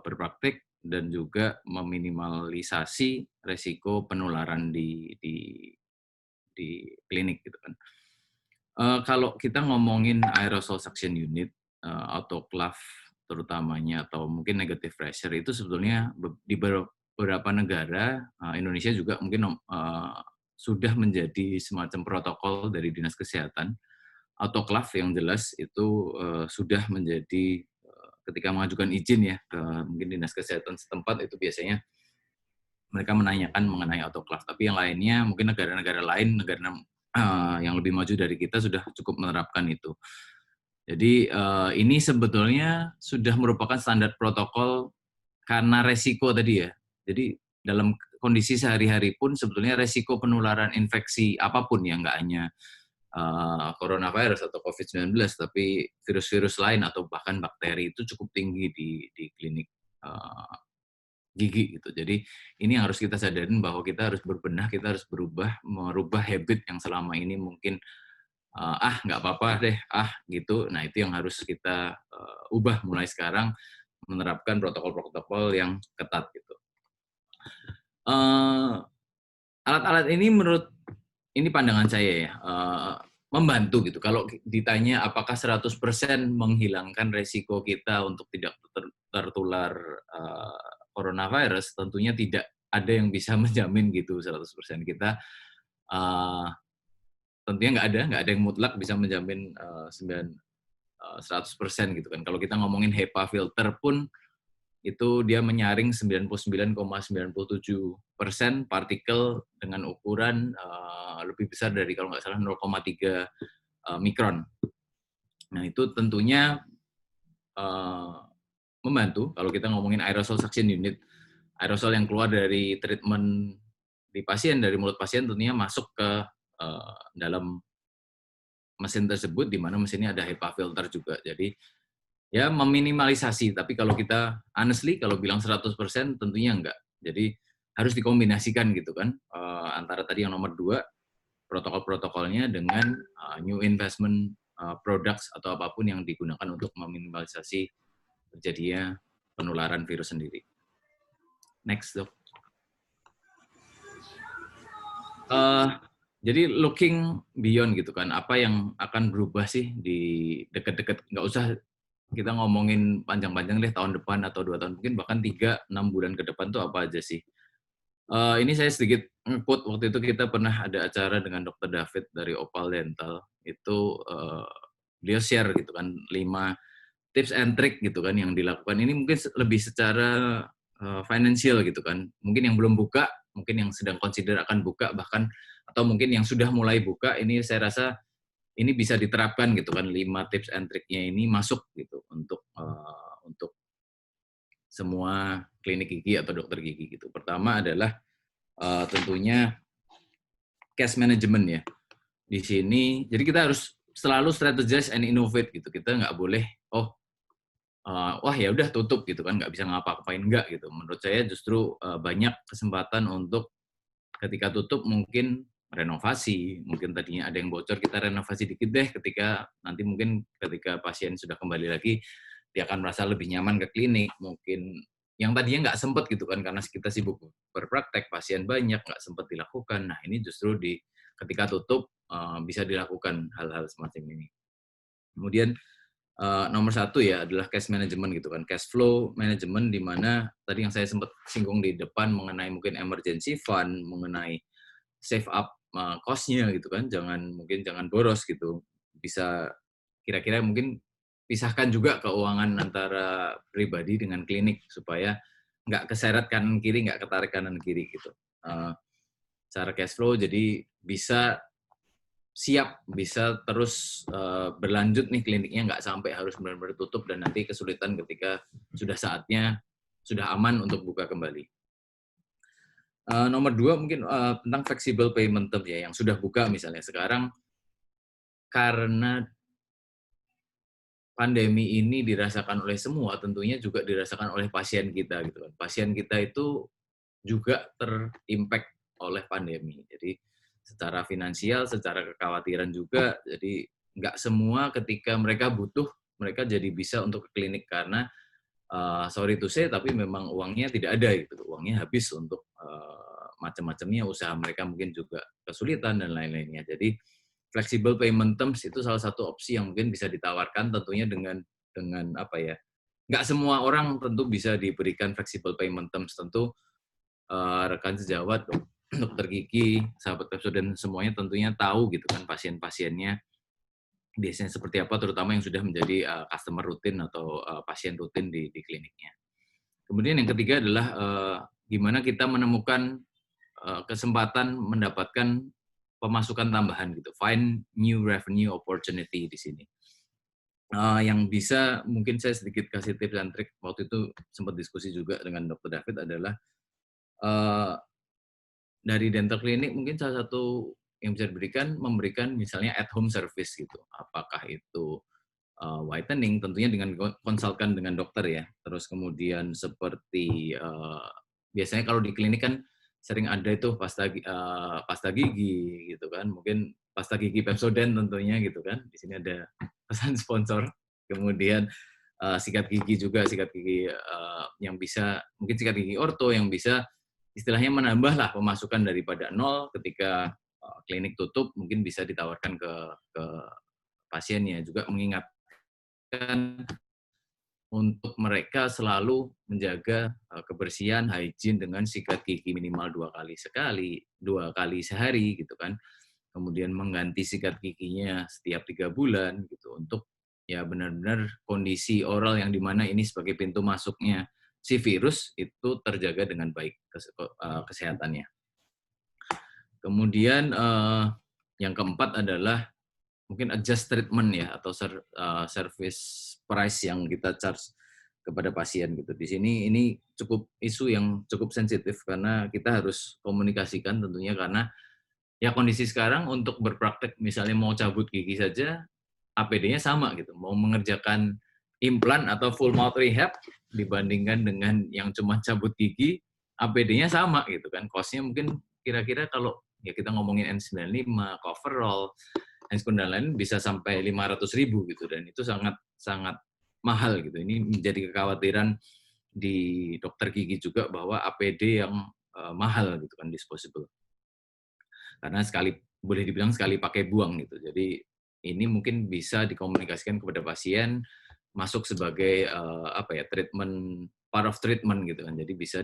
berpraktik dan juga meminimalisasi resiko penularan di klinik gitu kan. Kalau kita ngomongin aerosol suction unit, autoclave terutamanya, atau mungkin negative pressure, itu sebetulnya di beberapa negara, Indonesia juga mungkin sudah menjadi semacam protokol dari Dinas Kesehatan. Autoclave yang jelas itu sudah menjadi, ketika mengajukan izin ya ke mungkin Dinas Kesehatan setempat, itu biasanya mereka menanyakan mengenai autoclave. Tapi yang lainnya, mungkin negara-negara lain, negara yang lebih maju dari kita sudah cukup menerapkan itu. Jadi ini sebetulnya sudah merupakan standar protokol karena resiko tadi ya. Jadi dalam kondisi sehari-hari pun sebetulnya resiko penularan infeksi apapun ya, nggak hanya coronavirus atau COVID-19, tapi virus-virus lain atau bahkan bakteri itu cukup tinggi di klinik gigi gitu. Jadi ini yang harus kita sadarin, bahwa kita harus berbenah, kita harus merubah habit yang selama ini mungkin nggak apa-apa deh, gitu. Nah, itu yang harus kita ubah mulai sekarang, menerapkan protokol-protokol yang ketat gitu. Alat-alat ini ini pandangan saya ya, membantu gitu. Kalau ditanya apakah 100% menghilangkan resiko kita untuk tidak tertular coronavirus, tentunya tidak ada yang bisa menjamin gitu 100%. Kita tentunya nggak ada yang mutlak bisa menjamin 100% gitu kan. Kalau kita ngomongin HEPA filter pun, itu dia menyaring 99,97% partikel dengan ukuran lebih besar dari, kalau nggak salah, 0,3 mikron. Nah, itu tentunya membantu. Kalau kita ngomongin aerosol suction unit, aerosol yang keluar dari treatment di pasien, dari mulut pasien, tentunya masuk ke dalam mesin tersebut, di mana mesinnya ada HEPA filter juga. Jadi ya meminimalisasi, tapi kalau kita honestly, kalau bilang 100% tentunya enggak. Jadi harus dikombinasikan gitu kan, antara tadi yang nomor 2, protokol-protokolnya dengan new investment products atau apapun yang digunakan untuk meminimalisasi terjadinya penularan virus sendiri. Next, Dok. Jadi looking beyond gitu kan, apa yang akan berubah sih di dekat-dekat, nggak usah kita ngomongin panjang-panjang deh tahun depan atau 2 tahun, mungkin bahkan 3-6 bulan ke depan tuh apa aja sih. Ini saya sedikit nge-quote, waktu itu kita pernah ada acara dengan Dr. David dari Opal Dental, itu beliau share gitu kan 5 tips and trick gitu kan yang dilakukan. Ini mungkin lebih secara financial gitu kan, mungkin yang belum buka, mungkin yang sedang consider akan buka, bahkan atau mungkin yang sudah mulai buka, ini saya rasa ini bisa diterapkan gitu kan, 5 tips and trick-nya ini masuk gitu untuk semua klinik gigi atau dokter gigi gitu. Pertama adalah tentunya cash management ya. Di sini, jadi kita harus selalu strategize and innovate gitu. Kita nggak boleh, wah ya udah tutup gitu kan, nggak bisa ngapa-ngapain, enggak gitu. Menurut saya justru banyak kesempatan untuk ketika tutup mungkin renovasi, mungkin tadinya ada yang bocor, kita renovasi dikit deh, ketika nanti mungkin ketika pasien sudah kembali lagi, dia akan merasa lebih nyaman ke klinik, mungkin yang tadinya nggak sempat gitu kan, karena kita sibuk berpraktek, pasien banyak, nggak sempat dilakukan. Nah ini justru ketika tutup bisa dilakukan hal-hal semacam ini. Kemudian nomor 1 ya adalah cash management gitu kan, cash flow management, di mana tadi yang saya sempat singgung di depan mengenai mungkin emergency fund, mengenai save up cost-nya gitu kan, jangan boros gitu. Bisa kira-kira mungkin pisahkan juga keuangan antara pribadi dengan klinik supaya nggak keseret kanan kiri, nggak ketarik kanan kiri gitu. Cara cash flow jadi bisa siap, bisa terus berlanjut nih kliniknya, nggak sampai harus benar-benar tutup dan nanti kesulitan ketika sudah saatnya, sudah aman untuk buka kembali. Nomor 2 mungkin tentang flexible payment term ya, yang sudah buka misalnya. Sekarang karena pandemi ini dirasakan oleh semua, tentunya juga dirasakan oleh pasien kita gitu kan. Pasien kita itu juga terimpact oleh pandemi. Jadi secara finansial, secara kekhawatiran juga, jadi nggak semua ketika mereka butuh, mereka jadi bisa untuk ke klinik karena sorry to say, tapi memang uangnya tidak ada gitu, uangnya habis untuk macam-macamnya, usaha mereka mungkin juga kesulitan dan lain-lainnya. Jadi flexible payment terms itu salah satu opsi yang mungkin bisa ditawarkan, tentunya dengan apa ya? Nggak semua orang tentu bisa diberikan flexible payment terms, tentu rekan sejawat, dokter gigi, sahabat Pepsodent semuanya tentunya tahu gitu kan pasien-pasiennya biasanya seperti apa, terutama yang sudah menjadi customer rutin atau pasien rutin di kliniknya. Kemudian yang ketiga adalah gimana kita menemukan kesempatan mendapatkan pemasukan tambahan gitu, find new revenue opportunity di sini. Yang bisa mungkin saya sedikit kasih tips dan trik, waktu itu sempat diskusi juga dengan Dr. David adalah dari dental clinic mungkin salah satu yang bisa memberikan misalnya at home service gitu. Apakah itu whitening, tentunya dengan konsultan dengan dokter ya. Terus kemudian seperti biasanya kalau di klinik kan sering ada itu pasta gigi gitu kan. Mungkin pasta gigi Pepsodent tentunya gitu kan. Di sini ada pesan sponsor. Kemudian sikat gigi juga, sikat gigi yang bisa, mungkin sikat gigi orto yang bisa istilahnya menambahlah pemasukan daripada nol ketika klinik tutup, mungkin bisa ditawarkan ke pasiennya. Juga mengingatkan untuk mereka selalu menjaga kebersihan, hygiene dengan sikat gigi minimal 2 kali sehari gitu kan. Kemudian mengganti sikat giginya setiap 3 bulan gitu, untuk ya benar-benar kondisi oral yang dimana ini sebagai pintu masuknya si virus itu terjaga dengan baik kesehatannya. Kemudian yang keempat adalah mungkin adjust treatment ya, atau service price yang kita charge kepada pasien gitu. Di sini ini cukup isu yang cukup sensitif karena kita harus komunikasikan tentunya, karena ya kondisi sekarang untuk berpraktek misalnya mau cabut gigi saja APD-nya sama gitu. Mau mengerjakan implan atau full mouth rehab dibandingkan dengan yang cuma cabut gigi, APD-nya sama gitu kan. Cost-nya mungkin kira-kira kalau ya kita ngomongin N95, coverall, N95 dan lain bisa sampai 500.000 gitu, dan itu sangat mahal gitu. Ini menjadi kekhawatiran di dokter gigi juga bahwa APD yang mahal gitu kan, disposable. Karena boleh dibilang sekali pakai buang gitu. Jadi ini mungkin bisa dikomunikasikan kepada pasien, masuk sebagai treatment, part of treatment gitu kan. Jadi bisa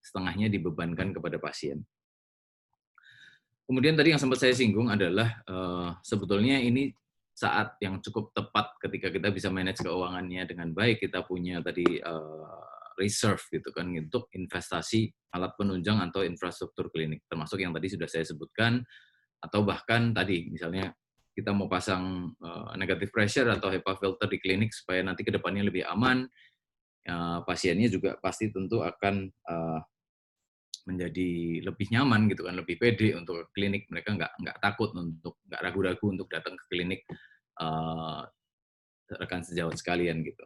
setengahnya dibebankan kepada pasien. Kemudian tadi yang sempat saya singgung adalah sebetulnya ini saat yang cukup tepat ketika kita bisa manage keuangannya dengan baik. Kita punya tadi reserve gitu kan untuk investasi alat penunjang atau infrastruktur klinik, termasuk yang tadi sudah saya sebutkan, atau bahkan tadi misalnya kita mau pasang negative pressure atau HEPA filter di klinik supaya nanti ke depannya lebih aman. Pasiennya juga pasti tentu akan menjadi lebih nyaman gitu kan, lebih pede untuk ke klinik. Mereka nggak takut, nggak ragu-ragu untuk datang ke klinik rekan sejawat sekalian gitu.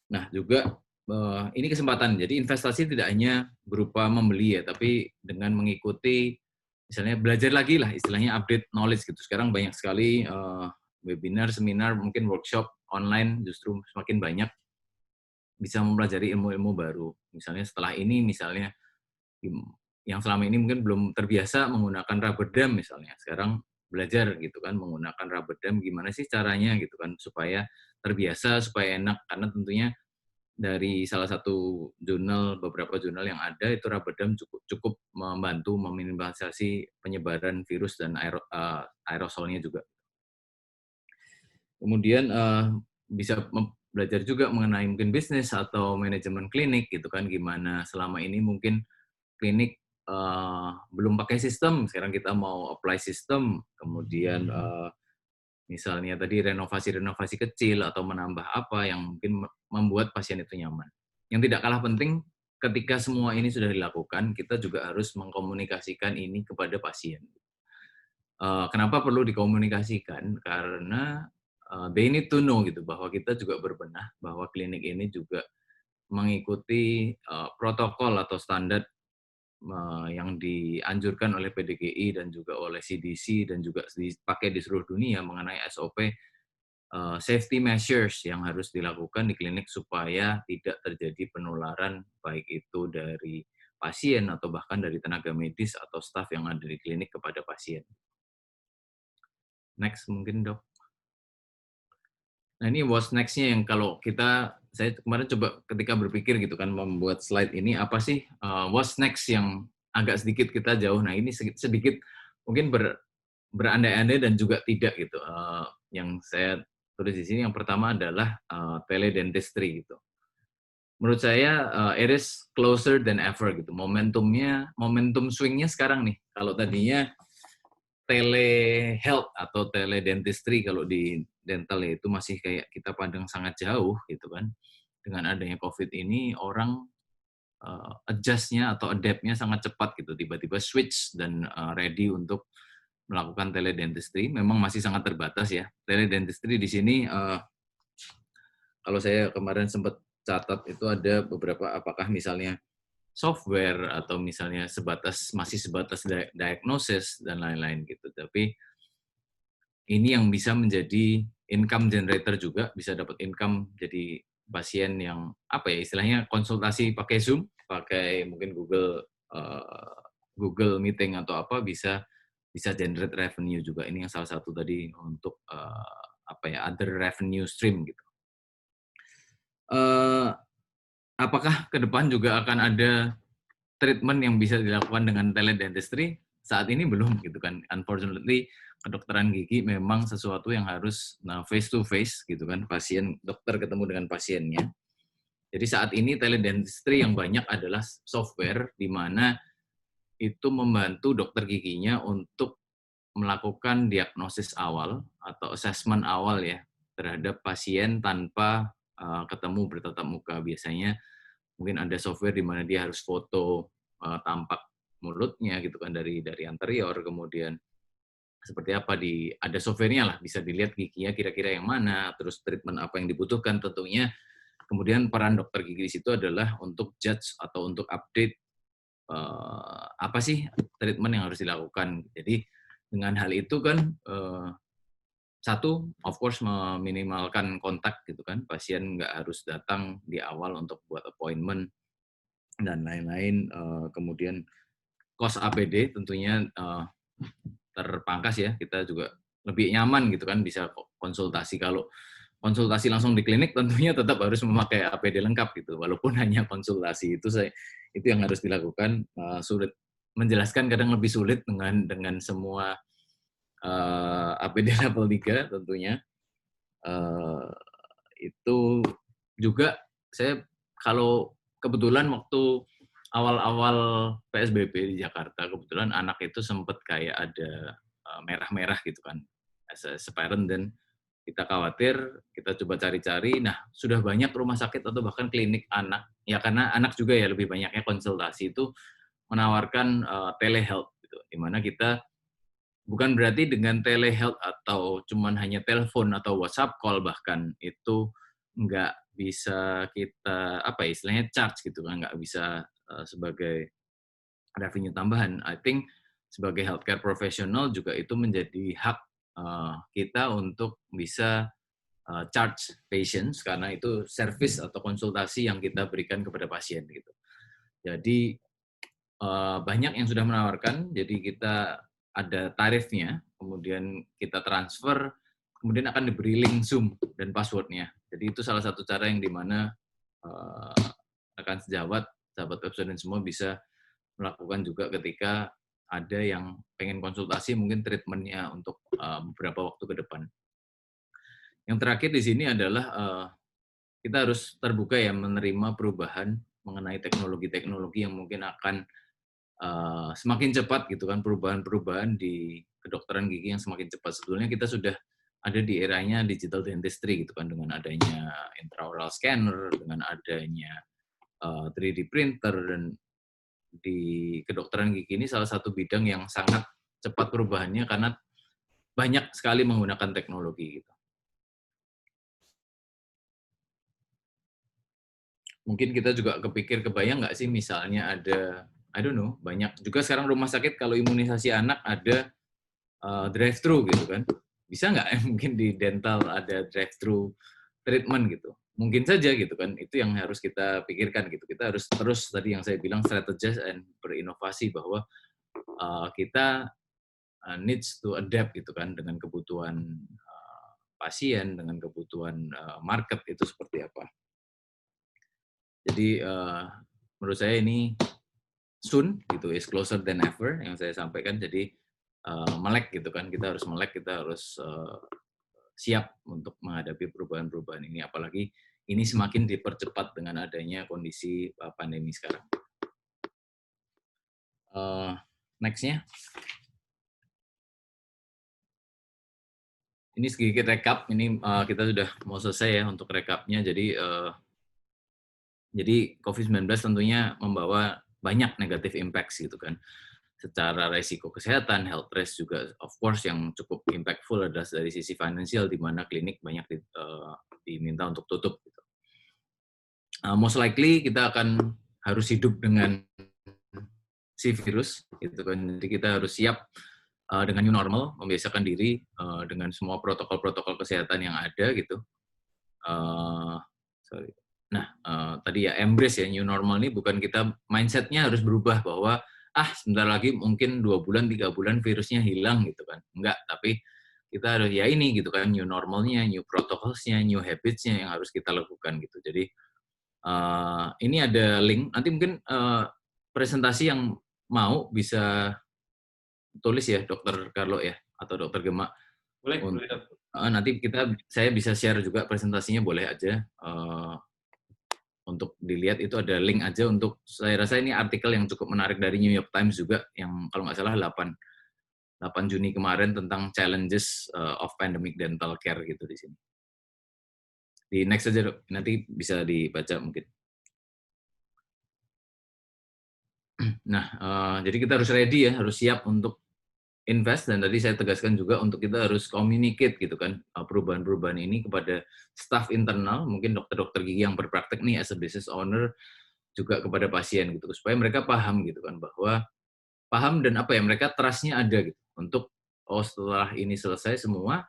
Nah juga ini kesempatan. Jadi investasi tidak hanya berupa membeli ya, tapi dengan mengikuti misalnya belajar lagi lah, istilahnya update knowledge gitu. Sekarang banyak sekali webinar, seminar, mungkin workshop online justru semakin banyak, bisa mempelajari ilmu-ilmu baru. Misalnya setelah ini, misalnya yang selama ini mungkin belum terbiasa menggunakan rubber dam misalnya, sekarang belajar gitu kan menggunakan rubber dam, gimana sih caranya gitu kan supaya terbiasa, supaya enak, karena tentunya dari salah satu beberapa jurnal yang ada itu rubber dam cukup membantu meminimalisasi penyebaran virus dan aerosolnya juga. Kemudian bisa belajar juga mengenai mungkin bisnis atau manajemen klinik gitu kan, gimana selama ini mungkin klinik belum pakai sistem, sekarang kita mau apply sistem, kemudian misalnya tadi renovasi kecil atau menambah apa yang mungkin membuat pasien itu nyaman. Yang tidak kalah penting, ketika semua ini sudah dilakukan, kita juga harus mengkomunikasikan ini kepada pasien. Kenapa perlu dikomunikasikan? Karena they need to know gitu, bahwa kita juga berbenah, bahwa klinik ini juga mengikuti protokol atau standar yang dianjurkan oleh PDGI dan juga oleh CDC dan juga dipakai di seluruh dunia mengenai SOP safety measures yang harus dilakukan di klinik supaya tidak terjadi penularan baik itu dari pasien atau bahkan dari tenaga medis atau staf yang ada di klinik kepada pasien. Next mungkin dok. Nah ini what's next-nya yang kalau saya kemarin coba ketika berpikir gitu kan membuat slide ini, apa sih what's next yang agak sedikit kita jauh. Nah ini sedikit mungkin berandai-andai dan juga tidak gitu. Yang saya tulis di sini yang pertama adalah teledentistry gitu. Menurut saya it is closer than ever gitu. Momentum swing-nya sekarang nih. Kalau tadinya telehealth atau teledentistry kalau di dental ya itu masih kayak kita pandang sangat jauh gitu kan. Dengan adanya COVID ini orang adjust-nya atau adapt-nya sangat cepat gitu, tiba-tiba switch dan ready untuk melakukan teledentistry. Memang masih sangat terbatas ya. Teledentistry di sini kalau saya kemarin sempat catat itu ada beberapa, apakah misalnya software atau misalnya masih sebatas diagnosis dan lain-lain gitu. Tapi ini yang bisa menjadi income generator juga, bisa dapat income jadi pasien yang istilahnya konsultasi pakai Zoom, pakai mungkin Google Meeting atau apa, bisa generate revenue juga. Ini yang salah satu tadi untuk other revenue stream gitu. Apakah ke depan juga akan ada treatment yang bisa dilakukan dengan teledentistry? Saat ini belum gitu kan. Unfortunately, kedokteran gigi memang sesuatu yang harus face to face gitu kan, dokter ketemu dengan pasiennya. Jadi saat ini teledentistry yang banyak adalah software di mana itu membantu dokter giginya untuk melakukan diagnosis awal atau assessment awal ya terhadap pasien tanpa ketemu bertatap muka. Biasanya mungkin ada software di mana dia harus foto tampak mulutnya gitu kan dari anterior, kemudian seperti apa ada softwarenya lah, bisa dilihat giginya kira-kira yang mana, terus treatment apa yang dibutuhkan tentunya. Kemudian peran dokter gigi di situ adalah untuk judge atau untuk update apa sih treatment yang harus dilakukan. Jadi dengan hal itu kan satu, of course meminimalkan kontak gitu kan, pasien nggak harus datang di awal untuk buat appointment dan lain-lain. Kemudian cost APD tentunya terpangkas ya, kita juga lebih nyaman gitu kan bisa konsultasi. Kalau konsultasi langsung di klinik tentunya tetap harus memakai APD lengkap gitu, walaupun hanya konsultasi itu yang harus dilakukan. Sulit menjelaskan, kadang lebih sulit dengan semua APD level 3 tentunya. Itu juga saya kalau kebetulan waktu awal-awal PSBB di Jakarta, kebetulan anak itu sempat kayak ada merah-merah gitu kan, as a parent, dan kita khawatir, kita coba cari-cari, nah sudah banyak rumah sakit atau bahkan klinik anak, ya karena anak juga ya lebih banyaknya konsultasi itu menawarkan telehealth gitu, di mana kita bukan berarti dengan telehealth atau cuman hanya telepon atau WhatsApp call bahkan itu nggak bisa kita apa ya, istilahnya charge gitu kan, nggak bisa sebagai revenue tambahan. I think sebagai healthcare professional juga itu menjadi hak kita untuk bisa charge patients karena itu service atau konsultasi yang kita berikan kepada pasien gitu. Jadi banyak yang sudah menawarkan, jadi kita ada tarifnya, kemudian kita transfer, kemudian akan diberi link Zoom dan passwordnya. Jadi itu salah satu cara yang dimana rekan sejawat, sahabat webstudent semua bisa melakukan juga ketika ada yang pengen konsultasi mungkin treatmentnya untuk beberapa waktu ke depan. Yang terakhir di sini adalah kita harus terbuka ya menerima perubahan mengenai teknologi-teknologi yang mungkin akan semakin cepat gitu kan, perubahan-perubahan di kedokteran gigi yang semakin cepat. Sebetulnya kita sudah ada di eranya digital dentistry gitu kan, dengan adanya intraoral scanner, dengan adanya 3D printer, dan di kedokteran gigi ini salah satu bidang yang sangat cepat perubahannya karena banyak sekali menggunakan teknologi gitu. Mungkin kita juga kebayang nggak sih misalnya ada, I don't know, banyak juga sekarang rumah sakit kalau imunisasi anak ada drive-thru gitu kan. Bisa nggak mungkin di dental ada drive-thru treatment gitu. Mungkin saja gitu kan, itu yang harus kita pikirkan gitu. Kita harus terus tadi yang saya bilang strategize and berinovasi bahwa kita needs to adapt gitu kan dengan kebutuhan pasien, dengan kebutuhan market itu seperti apa. Jadi menurut saya ini soon gitu, is closer than ever yang saya sampaikan. Jadi melek gitu kan, kita harus melek, kita harus siap untuk menghadapi perubahan-perubahan ini. Apalagi ini semakin dipercepat dengan adanya kondisi pandemi sekarang. Next-nya. Ini sedikit rekap, ini kita sudah mau selesai ya untuk rekapnya. Jadi COVID-19 tentunya membawa banyak negatif impacts gitu kan. Secara resiko kesehatan, health risk juga of course yang cukup impactful adalah dari sisi finansial, di mana klinik banyak diminta untuk tutup. Gitu. Most likely kita akan harus hidup dengan si virus, gitu kan. Jadi kita harus siap dengan new normal, membiasakan diri dengan semua protokol-protokol kesehatan yang ada gitu. Nah, tadi ya embrace ya, new normal ini bukan kita mindset-nya harus berubah bahwa sebentar lagi mungkin 2 bulan, 3 bulan virusnya hilang gitu kan. Enggak, tapi kita harus ya ini gitu kan, new normalnya, new protocols-nya, new habits-nya yang harus kita lakukan gitu. Jadi ini ada link, nanti mungkin presentasi yang mau bisa tulis ya Dr. Carlo ya, atau Dr. Gemma. Boleh. Nanti saya bisa share juga presentasinya, boleh aja. Untuk dilihat itu ada link aja untuk, saya rasa ini artikel yang cukup menarik dari New York Times juga, yang kalau nggak salah 8 Juni kemarin tentang challenges of pandemic dental care gitu di sini. Di next aja dok, nanti bisa dibaca mungkin. Nah, jadi kita harus ready ya, harus siap untuk invest, dan tadi saya tegaskan juga untuk kita harus communicate gitu kan perubahan-perubahan ini kepada staff internal, mungkin dokter-dokter gigi yang berpraktek nih as a business owner, juga kepada pasien gitu, supaya mereka paham gitu kan, bahwa paham dan apa ya, mereka trust-nya ada gitu untuk setelah ini selesai semua,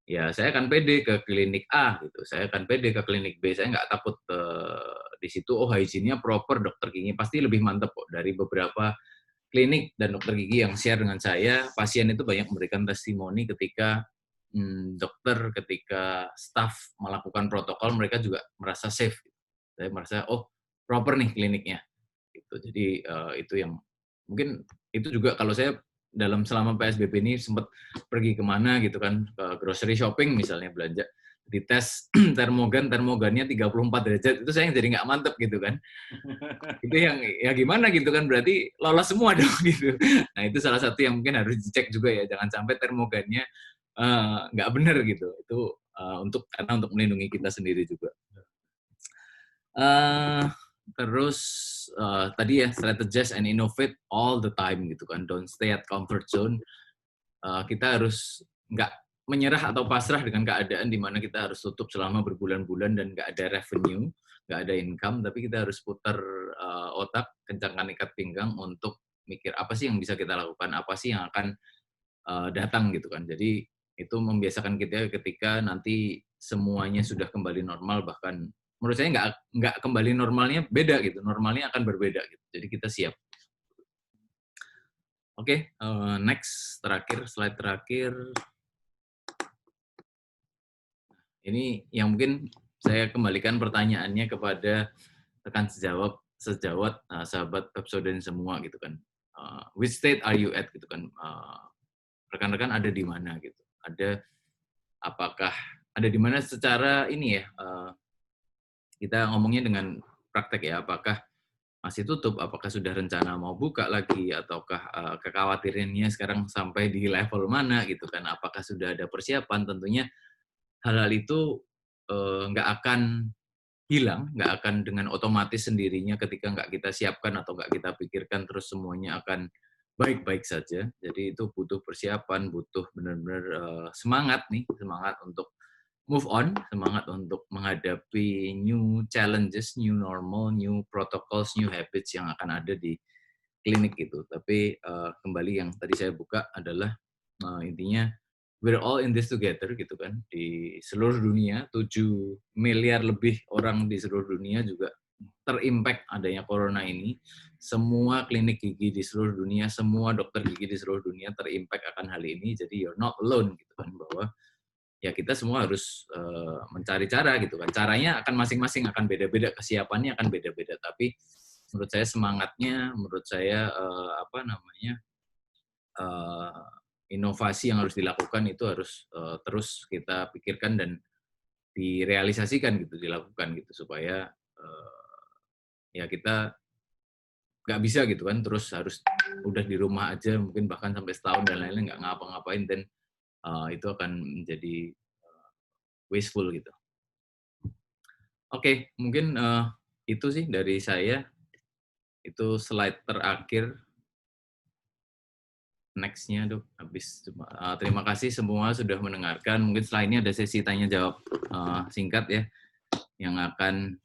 ya saya akan pede ke klinik A gitu, saya akan pede ke klinik B, saya nggak takut di situ hygiene-nya proper, dokter gigi pasti lebih mantap kok. Dari beberapa klinik dan dokter gigi yang share dengan saya, pasien itu banyak memberikan testimoni ketika dokter, ketika staff melakukan protokol, mereka juga merasa safe. Saya merasa, oh proper nih kliniknya. Gitu. Jadi itu yang mungkin itu juga kalau saya selama PSBB ini sempat pergi kemana gitu kan, ke grocery shopping misalnya belanja, dites termogannya 34 derajat, itu saya jadi nggak mantep gitu kan. Itu yang ya gimana gitu kan, berarti lolos semua dong gitu. Nah itu salah satu yang mungkin harus dicek juga ya, jangan sampai termogannya nggak benar gitu. Itu karena untuk melindungi kita sendiri juga. Terus tadi ya, strategize and innovate all the time gitu kan, don't stay at comfort zone. Kita harus nggak menyerah atau pasrah dengan keadaan di mana kita harus tutup selama berbulan-bulan dan nggak ada revenue, nggak ada income, tapi kita harus putar otak, kencangkan ikat pinggang untuk mikir apa sih yang bisa kita lakukan, apa sih yang akan datang gitu kan. Jadi itu membiasakan kita ketika nanti semuanya sudah kembali normal, bahkan menurut saya nggak kembali normalnya beda gitu, normalnya akan berbeda gitu. Jadi kita siap. Oke, next, slide terakhir. Ini yang mungkin saya kembalikan pertanyaannya kepada rekan sejawat sahabat Pepsodent semua gitu kan. Which state are you at gitu kan? Rekan-rekan ada di mana gitu? Apakah ada di mana secara ini ya? Kita ngomongnya dengan praktek ya, apakah masih tutup, apakah sudah rencana mau buka lagi, ataukah kekhawatirannya sekarang sampai di level mana gitu kan, apakah sudah ada persiapan. Tentunya hal-hal itu nggak akan hilang, nggak akan dengan otomatis sendirinya ketika nggak kita siapkan atau nggak kita pikirkan terus semuanya akan baik-baik saja. Jadi itu butuh persiapan, butuh benar-benar semangat untuk move on, semangat untuk menghadapi new challenges, new normal, new protocols, new habits yang akan ada di klinik itu. Tapi kembali yang tadi saya buka adalah intinya we're all in this together gitu kan. Di seluruh dunia, 7 miliar lebih orang di seluruh dunia juga terimpact adanya corona ini. Semua klinik gigi di seluruh dunia, semua dokter gigi di seluruh dunia terimpact akan hal ini. Jadi you're not alone gitu kan, bahwa ya kita semua harus mencari cara gitu kan. Caranya akan masing-masing, akan beda-beda, kesiapannya akan beda-beda. Tapi menurut saya semangatnya, menurut saya inovasi yang harus dilakukan itu harus terus kita pikirkan dan direalisasikan gitu, dilakukan gitu, supaya ya kita nggak bisa gitu kan terus harus udah di rumah aja mungkin bahkan sampai setahun dan lain-lain nggak ngapa-ngapain, dan itu akan menjadi wasteful gitu. Oke, mungkin itu sih dari saya. Itu slide terakhir. Next-nya, Dok. Habis. Terima kasih semua sudah mendengarkan. Mungkin setelah ini ada sesi tanya-jawab singkat ya, yang akan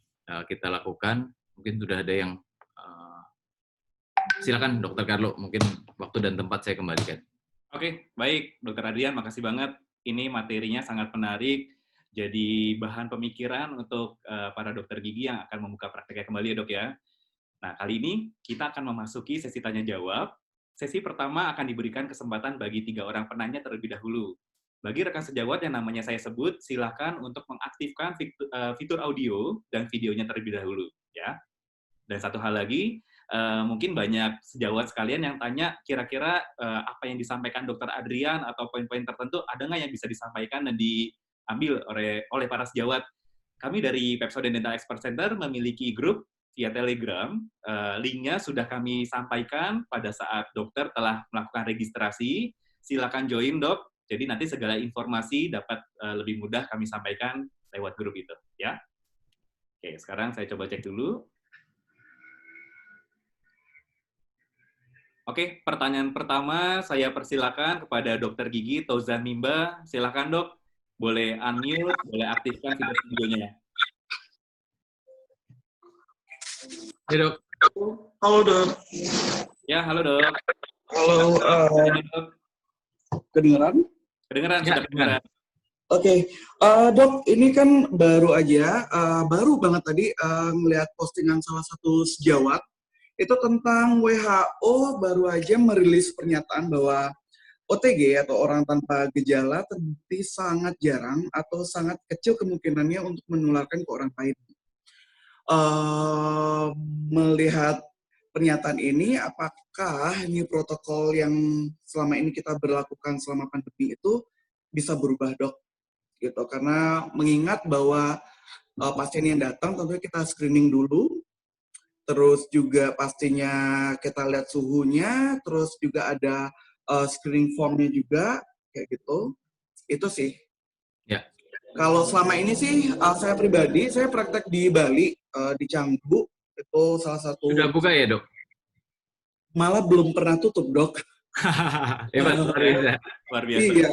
kita lakukan. Mungkin sudah ada yang... silakan, Dr. Carlo. Mungkin waktu dan tempat saya kembalikan. Oke, baik. Dr. Adrian, makasih banget. Ini materinya sangat menarik. Jadi bahan pemikiran untuk para dokter gigi yang akan membuka prakteknya kembali ya, Dok ya. Nah, kali ini kita akan memasuki sesi tanya-jawab. Sesi pertama akan diberikan kesempatan bagi 3 orang penanya terlebih dahulu. Bagi rekan sejawat yang namanya saya sebut, silakan untuk mengaktifkan fitur audio dan videonya terlebih dahulu. Ya. Dan satu hal lagi, mungkin banyak sejawat sekalian yang tanya kira-kira apa yang disampaikan Dr. Adrian atau poin-poin tertentu ada nggak yang bisa disampaikan dan diambil oleh para sejawat. Kami dari Pepsodent Dental Expert Center memiliki grup via Telegram. Linknya sudah kami sampaikan pada saat dokter telah melakukan registrasi. Silakan join, Dok. Jadi nanti segala informasi dapat lebih mudah kami sampaikan lewat grup itu, ya. Oke, sekarang saya coba cek dulu. Oke, pertanyaan pertama saya persilakan kepada Dr. Gigi Tauzan Mimba. Silakan, Dok. Boleh unmute, boleh aktifkan videonya. Ya dok. Halo dok. Ya, halo dok. Halo, Dok. kedengeran? Kedengeran, Ya, sudah kedengeran. Oke, dok, ini kan baru aja, baru banget tadi ngeliat postingan salah satu sejawat itu tentang WHO baru aja merilis pernyataan bahwa OTG atau orang tanpa gejala terbukti sangat jarang atau sangat kecil kemungkinannya untuk menularkan ke orang lain. Melihat pernyataan ini, apakah new protokol yang selama ini kita berlakukan selama pandemi itu bisa berubah dok? Gitu, karena mengingat bahwa pasien yang datang tentunya kita screening dulu, terus juga pastinya kita lihat suhunya, terus juga ada screening formnya juga, kayak gitu. Itu sih. Ya. Kalau selama ini sih saya pribadi, saya praktek di Bali, di Canggu, itu salah satu. Sudah buka ya dok? Malah belum pernah tutup dok. Hebat, luar biasa. Luar biasa. Iya,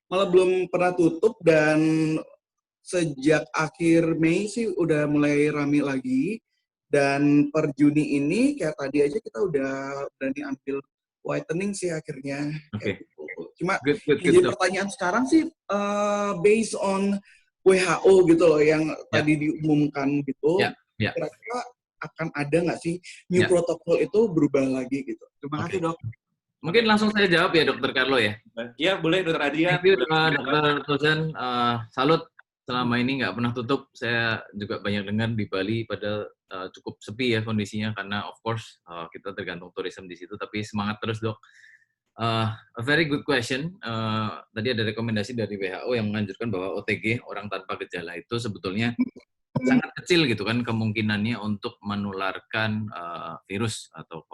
malah belum pernah tutup dan sejak akhir Mei sih udah mulai rame lagi. Dan per Juni ini kayak tadi aja kita udah berani ambil whitening sih akhirnya. Oke. Gitu. Cuma Good, jadi dok. pertanyaan sekarang sih based on WHO gitu loh yang tadi diumumkan gitu. Ya. Kira-kira akan ada nggak sih new Ya. protokol itu berubah lagi gitu? Terima kasih dok. Mungkin langsung saya jawab ya Dokter Carlo ya. Ya, boleh Dr. Adrian. Thank you Dr. Tozan. Salut. Selama ini nggak pernah tutup. Saya juga banyak dengar di Bali pada cukup sepi ya kondisinya karena of course kita tergantung tourism di situ. Tapi semangat terus dok. A very good question. Tadi ada rekomendasi dari WHO yang menganjurkan bahwa OTG orang tanpa gejala itu sebetulnya sangat kecil gitu kan kemungkinannya untuk menularkan virus atau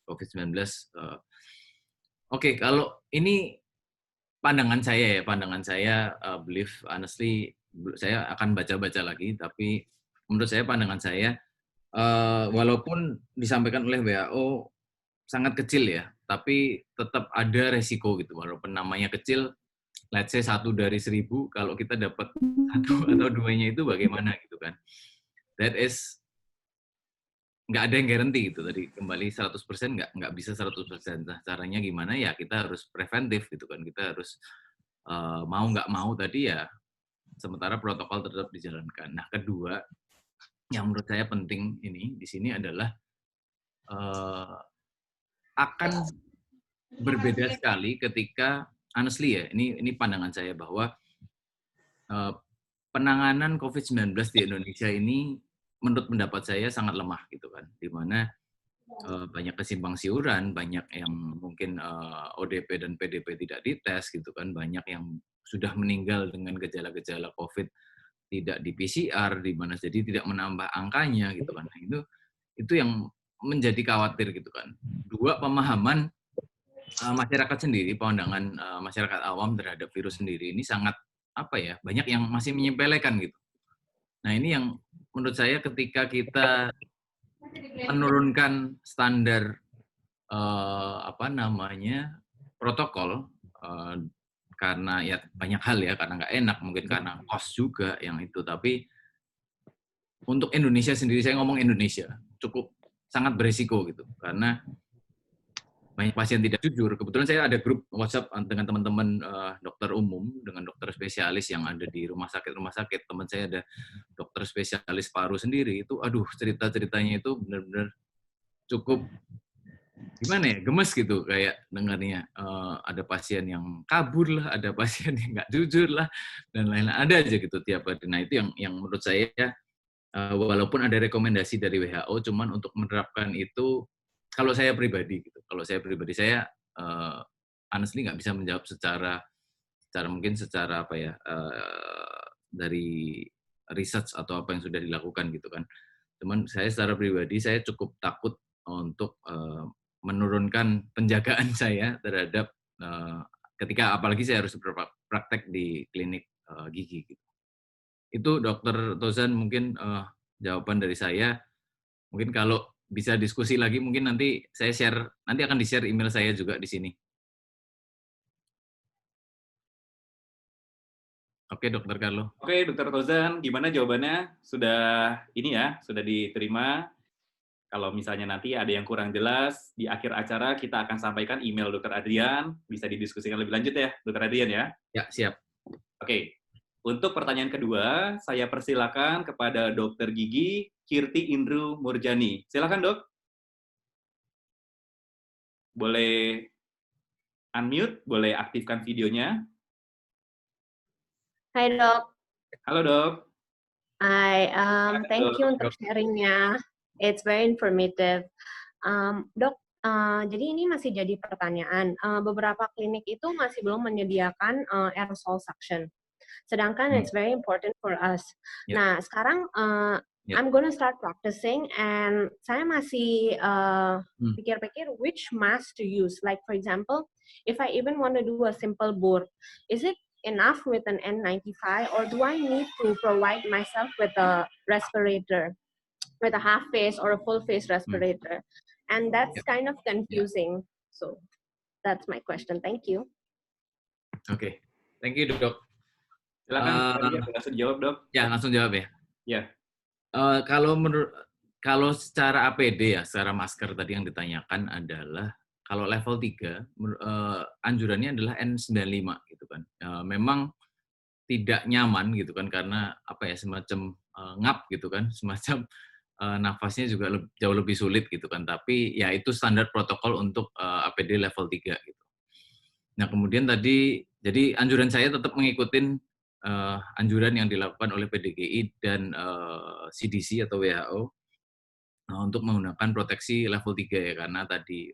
COVID-19. Oke, kalau ini pandangan saya believe honestly saya akan baca-baca lagi, tapi menurut saya pandangan saya walaupun disampaikan oleh WHO sangat kecil ya, tapi tetap ada resiko gitu. Walaupun namanya kecil, let's say 1 dari 1000, kalau kita dapat 1 atau 2-nya itu bagaimana gitu kan. That is nggak ada yang guarantee gitu. Tadi kembali 100% nggak bisa 100%. Nah, caranya gimana ya kita harus preventif gitu kan. Kita harus mau nggak mau tadi ya sementara protokol tetap dijalankan. Nah, kedua yang menurut saya penting ini di sini adalah akan berbeda sekali ketika honestly ya, ini pandangan saya bahwa penanganan COVID-19 di Indonesia ini menurut pendapat saya sangat lemah gitu kan, di mana banyak kesimpang siuran, banyak yang mungkin ODP dan PDP tidak dites gitu kan, banyak yang sudah meninggal dengan gejala-gejala COVID tidak di PCR, di mana jadi tidak menambah angkanya gitu kan. Nah, itu yang menjadi khawatir gitu kan. Dua, pemahaman masyarakat sendiri, pandangan masyarakat awam terhadap virus sendiri ini sangat banyak yang masih menyepelekan gitu. Nah, ini yang menurut saya ketika kita menurunkan standar protokol karena ya banyak hal ya, karena nggak enak, mungkin karena cost juga yang itu, tapi untuk Indonesia sendiri, saya ngomong Indonesia, cukup sangat beresiko gitu, karena banyak pasien tidak jujur. Kebetulan saya ada grup WhatsApp dengan teman-teman dokter umum, dengan dokter spesialis yang ada di rumah sakit. Teman saya ada dokter spesialis paru sendiri, itu aduh cerita-ceritanya itu benar-benar cukup gimana ya, gemes gitu kayak dengarnya. Ada pasien yang kabur lah, ada pasien yang nggak jujur lah, dan lain-lain. Ada aja gitu tiap hari. Nah, itu yang menurut saya walaupun ada rekomendasi dari WHO, cuman untuk menerapkan itu, kalau saya pribadi saya honestly nggak bisa menjawab secara dari research atau apa yang sudah dilakukan gitu kan. Cuman saya secara pribadi saya cukup takut untuk menurunkan penjagaan saya terhadap ketika apalagi saya harus berpraktek di klinik gigi gitu. Itu Dokter Tozan mungkin jawaban dari saya. Mungkin kalau bisa diskusi lagi, mungkin nanti akan di-share email saya juga di sini. Oke, Dokter Carlo. Oke, Dokter Tozan, gimana jawabannya? Sudah diterima. Kalau misalnya nanti ada yang kurang jelas, di akhir acara kita akan sampaikan email Dr. Adrian, bisa didiskusikan lebih lanjut ya, Dr. Adrian ya. Ya, siap. Oke, untuk pertanyaan kedua, saya persilakan kepada Dr. Gigi Kirti Indru Murjani. Silakan, Dok. Boleh unmute, boleh aktifkan videonya. Hai dok, Halo, Dok. Hai, thank you Halo, untuk sharingnya. It's very informative. Dok, jadi ini masih jadi pertanyaan. Beberapa klinik itu masih belum menyediakan aerosol suction. Sedangkan it's very important for us. Yeah. Nah, sekarang Yeah. I'm gonna start practicing and saya masih pikir-pikir which mask to use. Like for example, if I even want to do a simple bore, is it enough with an N95 or do I need to provide myself with a respirator, with a half face or a full face respirator? And that's kind of confusing. So that's my question. Thank you. Oke. Thank you, Dok. Silakan, langsung jawab, Dok. Ya, langsung jawab ya. Ya. Kalau secara APD ya, secara masker tadi yang ditanyakan adalah kalau level 3 anjurannya adalah N95 gitu kan. Memang tidak nyaman gitu kan karena apa ya, semacam ngap gitu kan, semacam nafasnya juga jauh lebih sulit gitu kan. Tapi ya itu standar protokol untuk APD level 3 gitu. Nah, kemudian tadi jadi anjuran saya tetap mengikuti anjuran yang dilakukan oleh PDGI dan CDC atau WHO untuk menggunakan proteksi level 3 ya, karena tadi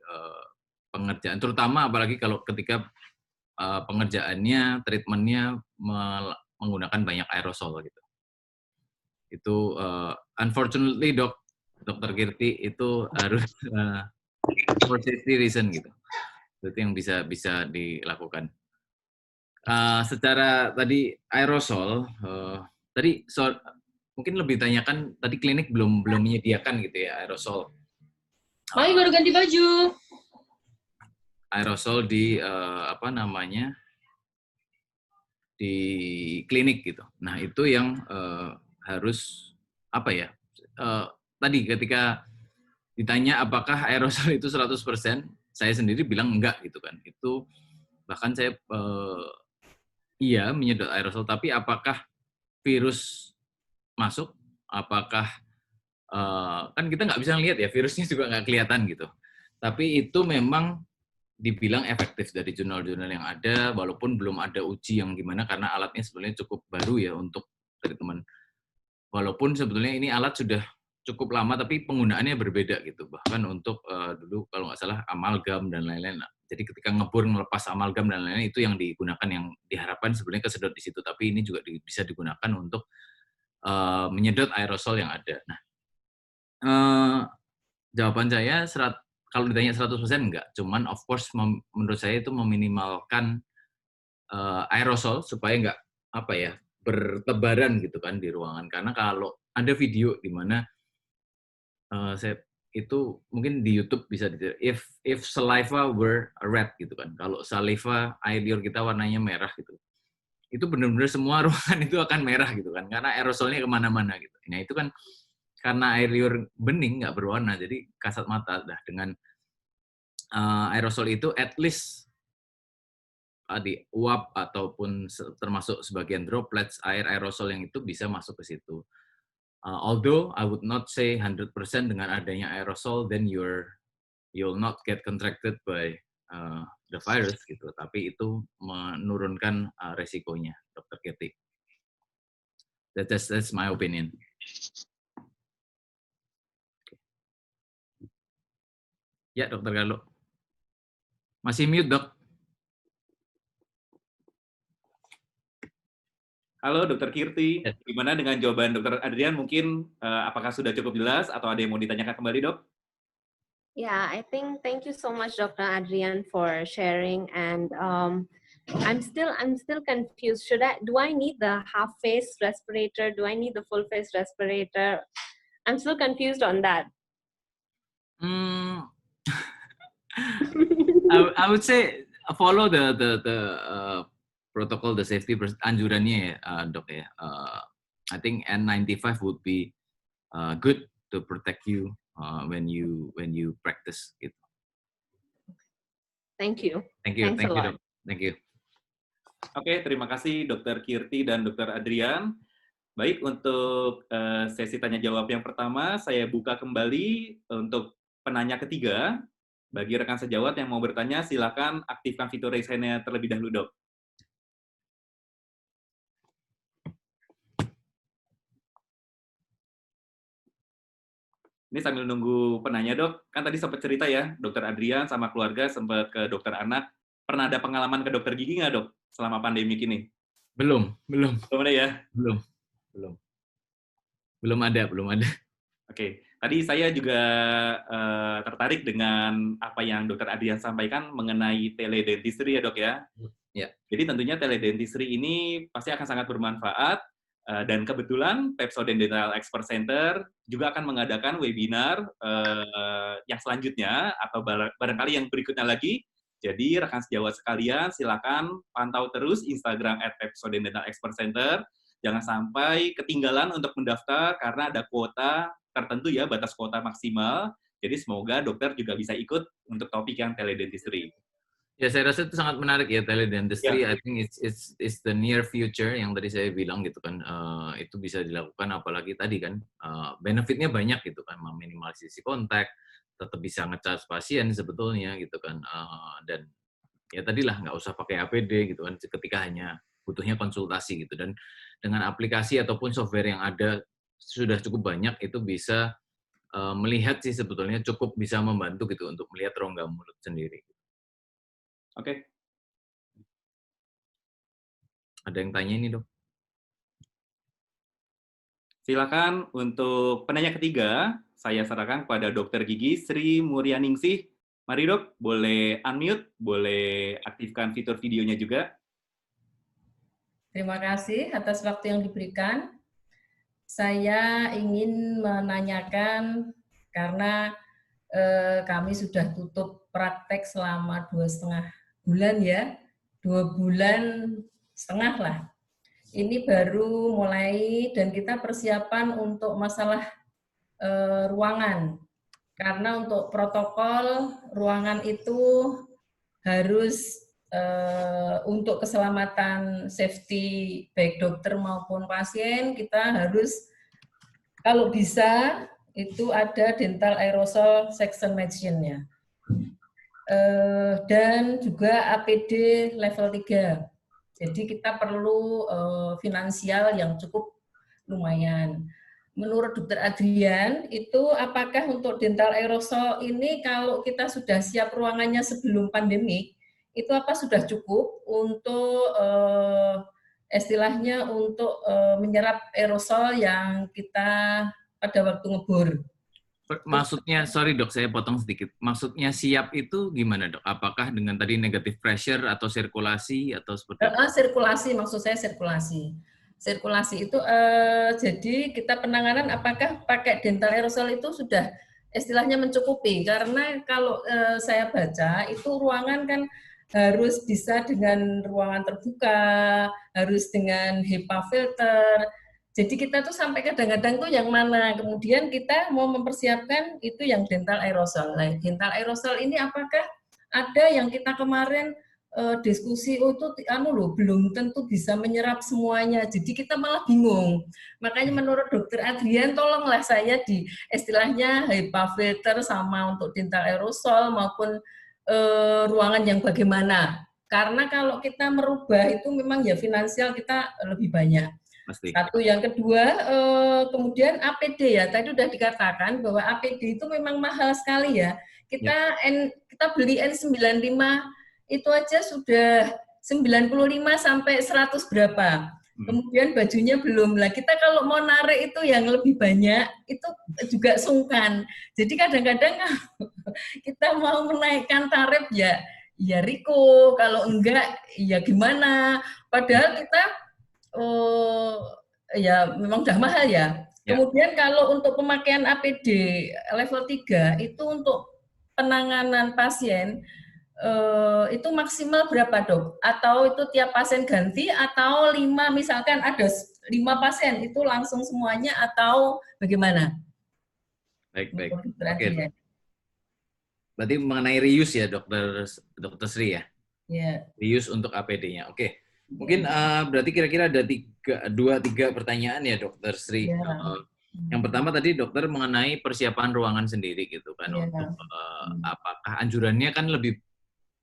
pengerjaan, terutama apalagi kalau ketika pengerjaannya, treatmentnya menggunakan banyak aerosol gitu. Itu unfortunately Dr. Kirti itu harus for safety reason gitu. Itu yang bisa dilakukan. Secara tadi aerosol, tadi mungkin lebih tanyakan tadi klinik belum menyediakan gitu ya aerosol. Mami baru ganti baju. Aerosol di di klinik gitu. Nah itu yang harus apa ya? Tadi ketika ditanya apakah aerosol itu 100%, saya sendiri bilang enggak gitu kan. Itu bahkan saya iya menyedot aerosol, tapi apakah virus masuk? Apakah kan kita nggak bisa lihat ya, virusnya juga nggak kelihatan gitu. Tapi itu memang dibilang efektif dari jurnal-jurnal yang ada, walaupun belum ada uji yang gimana karena alatnya sebenarnya cukup baru ya untuk treatment. Walaupun sebetulnya ini alat sudah cukup lama, tapi penggunaannya berbeda gitu. Bahkan untuk dulu kalau nggak salah amalgam dan lain-lain. Jadi ketika ngebor melepas amalgam dan lain-lain itu yang digunakan, yang diharapkan sebenarnya kesedot di situ. Tapi ini juga bisa digunakan untuk menyedot aerosol yang ada. Nah, jawaban saya kalau ditanya 100% enggak. Cuman of course menurut saya itu meminimalkan aerosol supaya enggak bertebaran gitu kan di ruangan. Karena kalau ada video di mana saya itu mungkin di YouTube bisa dilihat, if saliva were red gitu kan. Kalau saliva, air liur kita warnanya merah gitu. Itu benar-benar semua ruangan itu akan merah gitu kan, karena aerosolnya kemana-mana gitu. Nah itu kan karena air liur bening nggak berwarna, jadi kasat mata. Dah dengan aerosol itu at least di uap ataupun termasuk sebagian droplets air aerosol yang itu bisa masuk ke situ. Although I would not say 100% dengan adanya aerosol, then you'll not get contracted by the virus gitu. Tapi itu menurunkan resikonya, Dr. Kirti. That's my opinion. Ya, Dr. Carlo. Masih mute, Dok. Halo, Dr. Kirti. Gimana dengan jawaban Dr. Adrian? Mungkin apakah sudah cukup jelas atau ada yang mau ditanyakan kembali, Dok? Yeah, I think thank you so much, Dr. Adrian, for sharing. And I'm still confused. Do I need the half face respirator? Do I need the full face respirator? I'm still confused on that. I would say follow the protocol, the safety anjurannya ya, Dok ya. I think N95 would be good to protect you when you practice gitu. Thank you. Thank you, Thanks a lot. Dok. Thank you. Oke, terima kasih Dr. Kirti dan Dr. Adrian. Baik, untuk sesi tanya jawab yang pertama, saya buka kembali untuk penanya ketiga. Bagi rekan sejawat yang mau bertanya, silakan aktifkan fitur raise hand-nya terlebih dahulu, Dok. Ini sambil nunggu penanya, Dok. Kan tadi sempat cerita ya, Dr. Adrian sama keluarga sempat ke dokter anak. Pernah ada pengalaman ke dokter gigi nggak, Dok, selama pandemi ini? Belum. Belum ada ya? Belum ada. Oke, tadi saya juga tertarik dengan apa yang Dr. Adrian sampaikan mengenai teledentistry ya, Dok ya. Ya. Jadi tentunya teledentistry ini pasti akan sangat bermanfaat dan kebetulan Pepsodent Dental Expert Center juga akan mengadakan webinar yang selanjutnya atau barangkali yang berikutnya lagi. Jadi rekan sejawat sekalian silakan pantau terus Instagram @Pepsodent Dental Expert Center. Jangan sampai ketinggalan untuk mendaftar karena ada kuota tertentu ya, batas kuota maksimal. Jadi semoga dokter juga bisa ikut untuk topik yang teledentistry. Ya, saya rasa itu sangat menarik ya, teledentistry. Ya. I think it's the near future yang tadi saya bilang gitu kan. Itu bisa dilakukan, apalagi tadi kan benefitnya banyak gitu kan, meminimalisasi kontak, tetap bisa ngecas pasien sebetulnya gitu kan. Dan ya tadilah nggak usah pakai APD gitu kan, ketika hanya butuhnya konsultasi gitu. Dan dengan aplikasi ataupun software yang ada sudah cukup banyak, itu bisa melihat sih sebetulnya cukup bisa membantu gitu untuk melihat rongga mulut sendiri. Oke. Ada yang tanya ini, Dok? Silakan untuk penanya ketiga, saya serahkan kepada Dr. Gigi Sri Muryaningsih. Mari, Dok, boleh unmute, boleh aktifkan fitur videonya juga. Terima kasih atas waktu yang diberikan. Saya ingin menanyakan karena kami sudah tutup praktek selama 2,5 bulan ya, 2,5 bulan lah. Ini baru mulai dan kita persiapan untuk masalah ruangan. Karena untuk protokol ruangan itu harus untuk keselamatan safety baik dokter maupun pasien, kita harus kalau bisa itu ada dental aerosol section machine-nya. Dan juga APD level 3. Jadi kita perlu finansial yang cukup lumayan. Menurut Dr. Adrian, itu apakah untuk dental aerosol ini kalau kita sudah siap ruangannya sebelum pandemi, itu apa sudah cukup untuk istilahnya untuk menyerap aerosol yang kita pada waktu ngebor? Maksudnya, sorry Dok, saya potong sedikit. Maksudnya siap itu gimana, Dok? Apakah dengan tadi negative pressure atau sirkulasi atau seperti apa? Sirkulasi, maksud saya sirkulasi. Sirkulasi itu jadi kita penanganan apakah pakai dental aerosol itu sudah istilahnya mencukupi, karena kalau saya baca itu ruangan kan harus bisa dengan ruangan terbuka, harus dengan HEPA filter. Jadi kita tuh sampai kadang-kadang tuh yang mana, kemudian kita mau mempersiapkan itu yang dental aerosol. Nah, dental aerosol ini apakah ada yang kita kemarin diskusi, itu belum tentu bisa menyerap semuanya. Jadi kita malah bingung. Makanya menurut Dr. Adrian, tolonglah saya di istilahnya HEPA filter sama untuk dental aerosol maupun ruangan yang bagaimana. Karena kalau kita merubah itu memang ya finansial kita lebih banyak. Pasti. Satu, yang kedua, kemudian APD ya, tadi sudah dikatakan bahwa APD itu memang mahal sekali ya. Kita beli N95 itu aja sudah 95 sampai 100 berapa. Kemudian bajunya belum lah. Kita kalau mau narik itu yang lebih banyak, itu juga sungkan. Jadi kadang-kadang kita mau menaikkan tarif ya Riko, kalau enggak ya gimana. Padahal kita ya memang udah mahal ya. Kemudian kalau untuk pemakaian APD level 3 itu untuk penanganan pasien itu maksimal berapa, Dok? Atau itu tiap pasien ganti atau 5, misalkan ada 5 pasien itu langsung semuanya atau bagaimana? Baik. Berarti Oke. ya. Berarti mengenai reuse ya, Dokter Sri ya? Ya. Reuse untuk APD-nya. Oke. Mungkin berarti kira-kira ada 2-3 pertanyaan ya, Dokter Sri. Ya. Yang pertama tadi dokter mengenai persiapan ruangan sendiri gitu kan, Ya. untuk apakah anjurannya kan lebih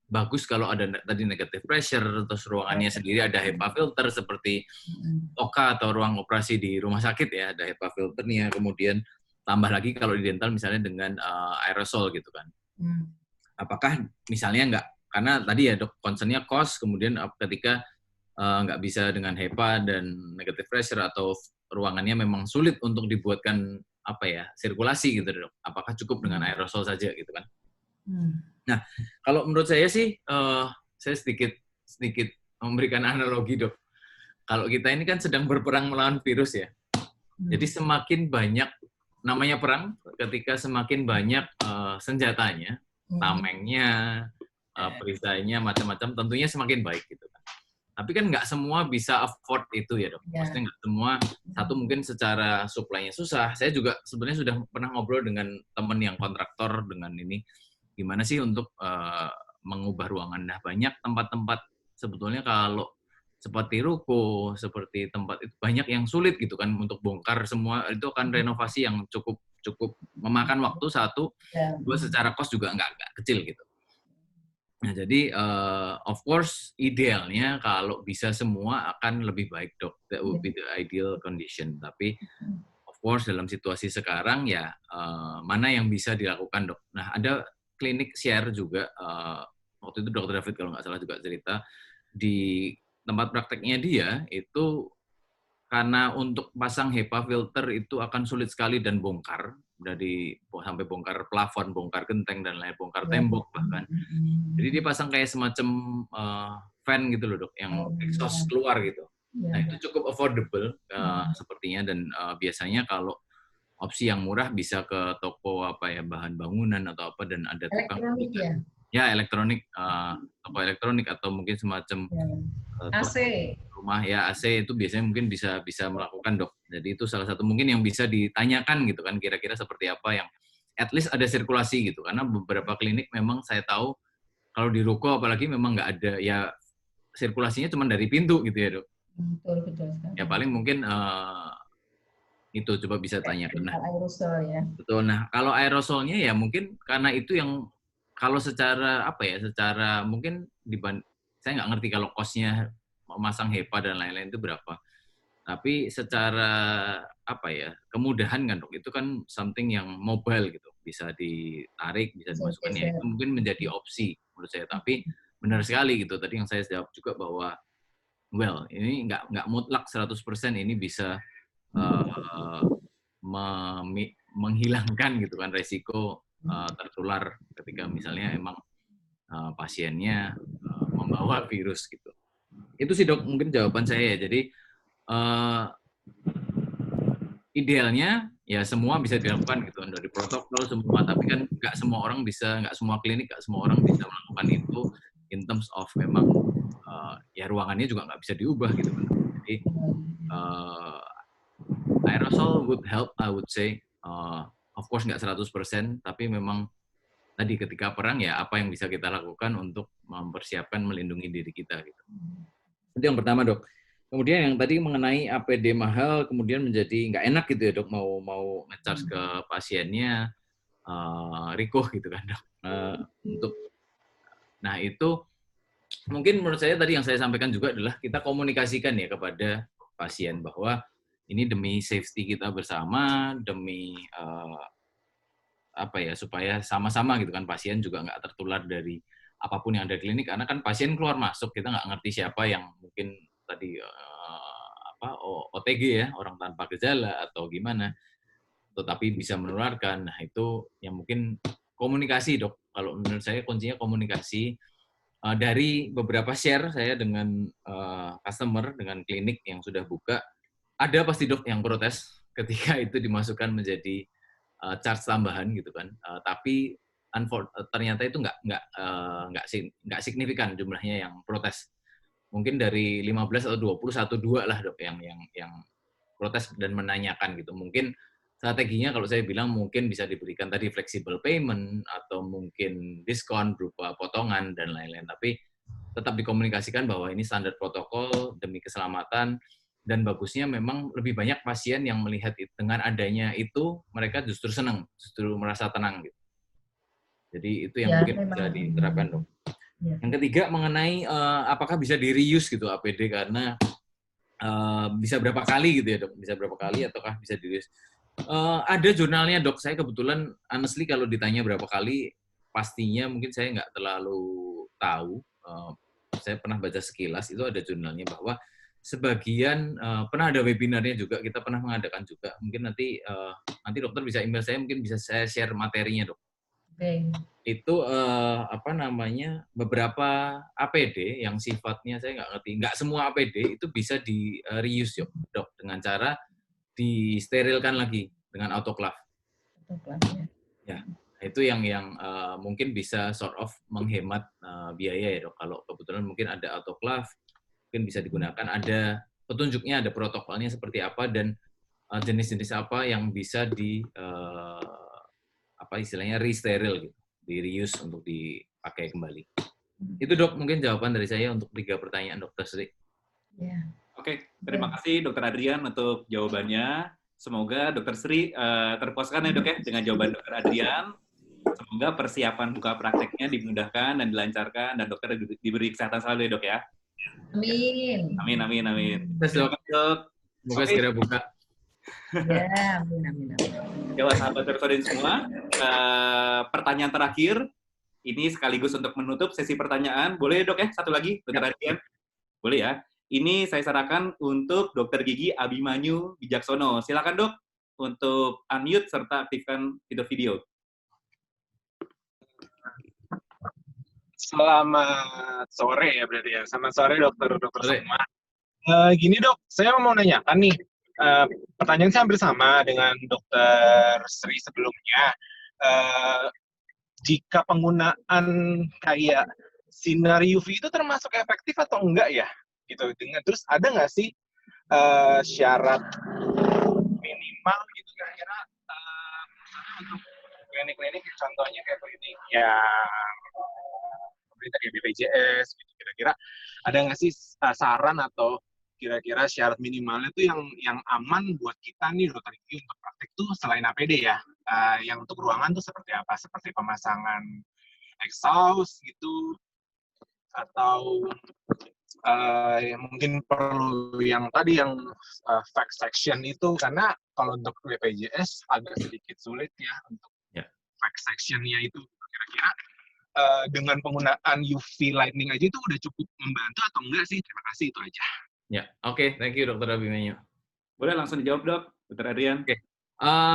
bagus kalau ada tadi negative pressure, terus ruangannya sendiri ada HEPA filter seperti OKA atau ruang operasi di rumah sakit ya, ada HEPA filternya, kemudian tambah lagi kalau di dental misalnya dengan aerosol gitu kan. Apakah misalnya nggak, karena tadi ya dok, concernnya cost, kemudian ketika nggak bisa dengan HEPA dan negative pressure atau ruangannya memang sulit untuk dibuatkan apa ya, sirkulasi gitu dok, apakah cukup dengan aerosol saja gitu kan. Nah, kalau menurut saya sih, saya sedikit memberikan analogi dok. Kalau kita ini kan sedang berperang melawan virus ya, jadi semakin banyak, namanya perang, ketika semakin banyak senjatanya, tamengnya, perisainya, macam-macam, tentunya semakin baik gitu kan. Tapi kan nggak semua bisa afford itu ya dok. Maksudnya nggak semua, satu mungkin secara supply-nya susah. Saya juga sebenarnya sudah pernah ngobrol dengan teman yang kontraktor dengan ini, gimana sih untuk mengubah ruangan. Nah, banyak tempat-tempat sebetulnya kalau seperti ruko, seperti tempat itu banyak yang sulit gitu kan untuk bongkar semua, itu akan renovasi yang cukup memakan waktu, satu, dua secara cost juga nggak kecil gitu. Nah, jadi of course idealnya kalau bisa semua akan lebih baik dok, that would be the ideal condition. Tapi of course dalam situasi sekarang ya mana yang bisa dilakukan dok. Nah, ada klinik share juga, waktu itu Dr. David kalau nggak salah juga cerita, di tempat prakteknya dia itu karena untuk pasang HEPA filter itu akan sulit sekali dan bongkar, sampai bongkar plafon, bongkar genteng dan lain, bongkar tembok bahkan. Jadi dia pasang kayak semacam fan gitu loh dok, yang exhaust keluar gitu. Nah, itu cukup affordable sepertinya, dan biasanya kalau opsi yang murah bisa ke toko apa ya, bahan bangunan atau apa, dan ada tukang elektronik ya elektronik, toko elektronik atau mungkin semacam AC rumah ya, AC itu biasanya mungkin bisa melakukan dok. Jadi itu salah satu mungkin yang bisa ditanyakan gitu kan, kira-kira seperti apa yang at least ada sirkulasi gitu, karena beberapa klinik memang saya tahu kalau di ruko apalagi memang nggak ada ya, sirkulasinya cuma dari pintu gitu ya dok. Betul sekali. Ya paling mungkin itu coba bisa tanyakan. Nah, aerosol ya. Betul. Nah, kalau aerosolnya ya mungkin karena itu yang kalau secara apa ya, secara mungkin saya nggak ngerti kalau cost-nya memasang HEPA dan lain-lain itu berapa. Tapi secara apa ya, kemudahan kan dok, itu kan something yang mobile gitu, bisa ditarik, bisa dimasukkan ya, itu mungkin menjadi opsi menurut saya. Tapi benar sekali gitu tadi yang saya jawab juga bahwa ini nggak mutlak 100% ini bisa menghilangkan gitu kan resiko tertular ketika misalnya emang pasiennya membawa virus gitu. Itu sih dok mungkin jawaban saya ya. Jadi idealnya ya semua bisa dilakukan gitu dari protokol semua, tapi kan nggak semua orang bisa, nggak semua klinik, nggak semua orang bisa melakukan itu in terms of memang ya ruangannya juga nggak bisa diubah gitu kan. Jadi aerosol would help, I would say. Of course nggak 100%, tapi memang tadi ketika perang ya apa yang bisa kita lakukan untuk mempersiapkan melindungi diri kita gitu. Itu yang pertama dok. Kemudian yang tadi mengenai APD mahal kemudian menjadi nggak enak gitu ya dok, mau nge-charge ke pasiennya rikuh gitu kan dok. Nah itu mungkin menurut saya tadi yang saya sampaikan juga adalah kita komunikasikan ya kepada pasien bahwa ini demi safety kita bersama, demi apa ya, supaya sama-sama gitu kan pasien juga nggak tertular dari apapun yang ada di klinik, karena kan pasien keluar masuk kita nggak ngerti siapa yang mungkin tadi OTG ya, orang tanpa gejala atau gimana, tetapi bisa menularkan. Nah itu yang mungkin komunikasi dok. Kalau menurut saya kuncinya komunikasi. Dari beberapa share saya dengan customer, dengan klinik yang sudah buka, ada pasti dok yang protes ketika itu dimasukkan menjadi charge tambahan gitu kan. Tapi ternyata itu nggak signifikan jumlahnya yang protes. Mungkin dari 15 atau 20, 1-2 lah dok yang protes dan menanyakan gitu. Mungkin strateginya kalau saya bilang mungkin bisa diberikan tadi flexible payment atau mungkin diskon berupa potongan dan lain-lain. Tapi tetap dikomunikasikan bahwa ini standar protokol demi keselamatan, dan bagusnya memang lebih banyak pasien yang melihat dengan adanya itu mereka justru senang, justru merasa tenang gitu. Jadi itu yang Ya, mungkin bisa memang. diterapkan, Dok. Ya. Yang ketiga mengenai apakah bisa di-reuse gitu APD, karena bisa berapa kali gitu ya, Dok? Bisa berapa kali ataukah bisa di-reuse? Ada jurnalnya, Dok. Saya kebetulan honestly kalau ditanya berapa kali, pastinya mungkin saya nggak terlalu tahu. Saya pernah baca sekilas, itu ada jurnalnya bahwa sebagian, pernah ada webinarnya juga, kita pernah mengadakan juga. Mungkin nanti dokter bisa email saya, mungkin bisa saya share materinya, Dok. Oke. Itu beberapa APD yang sifatnya saya nggak ngerti, nggak semua APD itu bisa di reuse, Dok, dengan cara disterilkan lagi dengan autoclave. Ya, itu yang mungkin bisa sort of menghemat biaya ya, Dok. Kalau kebetulan mungkin ada autoclave, mungkin bisa digunakan. Ada petunjuknya, ada protokolnya seperti apa, dan jenis-jenis apa yang bisa di istilahnya resteril gitu, di reuse untuk dipakai kembali. Itu, Dok, mungkin jawaban dari saya untuk 3 pertanyaan Dr. Sri. Ya. Oke, terima kasih Dr. Adrian untuk jawabannya. Semoga Dr. Sri terpuaskan ya, Dok, ya, dengan jawaban Dr. Adrian. Semoga persiapan buka prakteknya dimudahkan dan dilancarkan, dan dokter diberi kesehatan selalu ya, Dok, ya. Amin. Amin. Terima kasih, Dok. Semoga segera buka. Ya, amin. Ya, sahabat Terkoden semua, pertanyaan terakhir ini sekaligus untuk menutup sesi pertanyaan. Boleh, Dok, ya? Satu lagi, Dr. Adrian? Boleh ya? Ini saya sarankan untuk Dr. Gigi Abimanyu Wijaksono. Silakan, Dok, untuk unmute serta aktifkan video. Selamat sore ya berarti ya. Selamat sore dokter semua. Gini, Dok, saya mau nanyakan nih. Pertanyaan saya hampir sama dengan Dokter Sri sebelumnya. Jika penggunaan kayak sinar UV itu termasuk efektif atau enggak ya? Gitu. Terus ada nggak sih syarat minimal gitu kira-kira untuk klinik-klinik, contohnya kayak klinik yang pemerintah kayak BPJS, gitu, kira-kira ada nggak sih saran atau kira-kira syarat minimalnya tuh yang aman buat kita nih dokter gigi untuk praktek tuh selain APD ya, yang untuk ruangan tuh seperti apa? Seperti pemasangan exhaust gitu, atau mungkin perlu yang tadi yang fact section itu, karena kalau untuk BPJS agak sedikit sulit ya untuk fact section-nya itu. Kira-kira dengan penggunaan UV lighting aja itu udah cukup membantu atau enggak sih? Terima kasih, itu aja. Ya, oke. Thank you, Dr. Abimanyu. Boleh langsung dijawab, Dok, Dr. Adrian. Oke.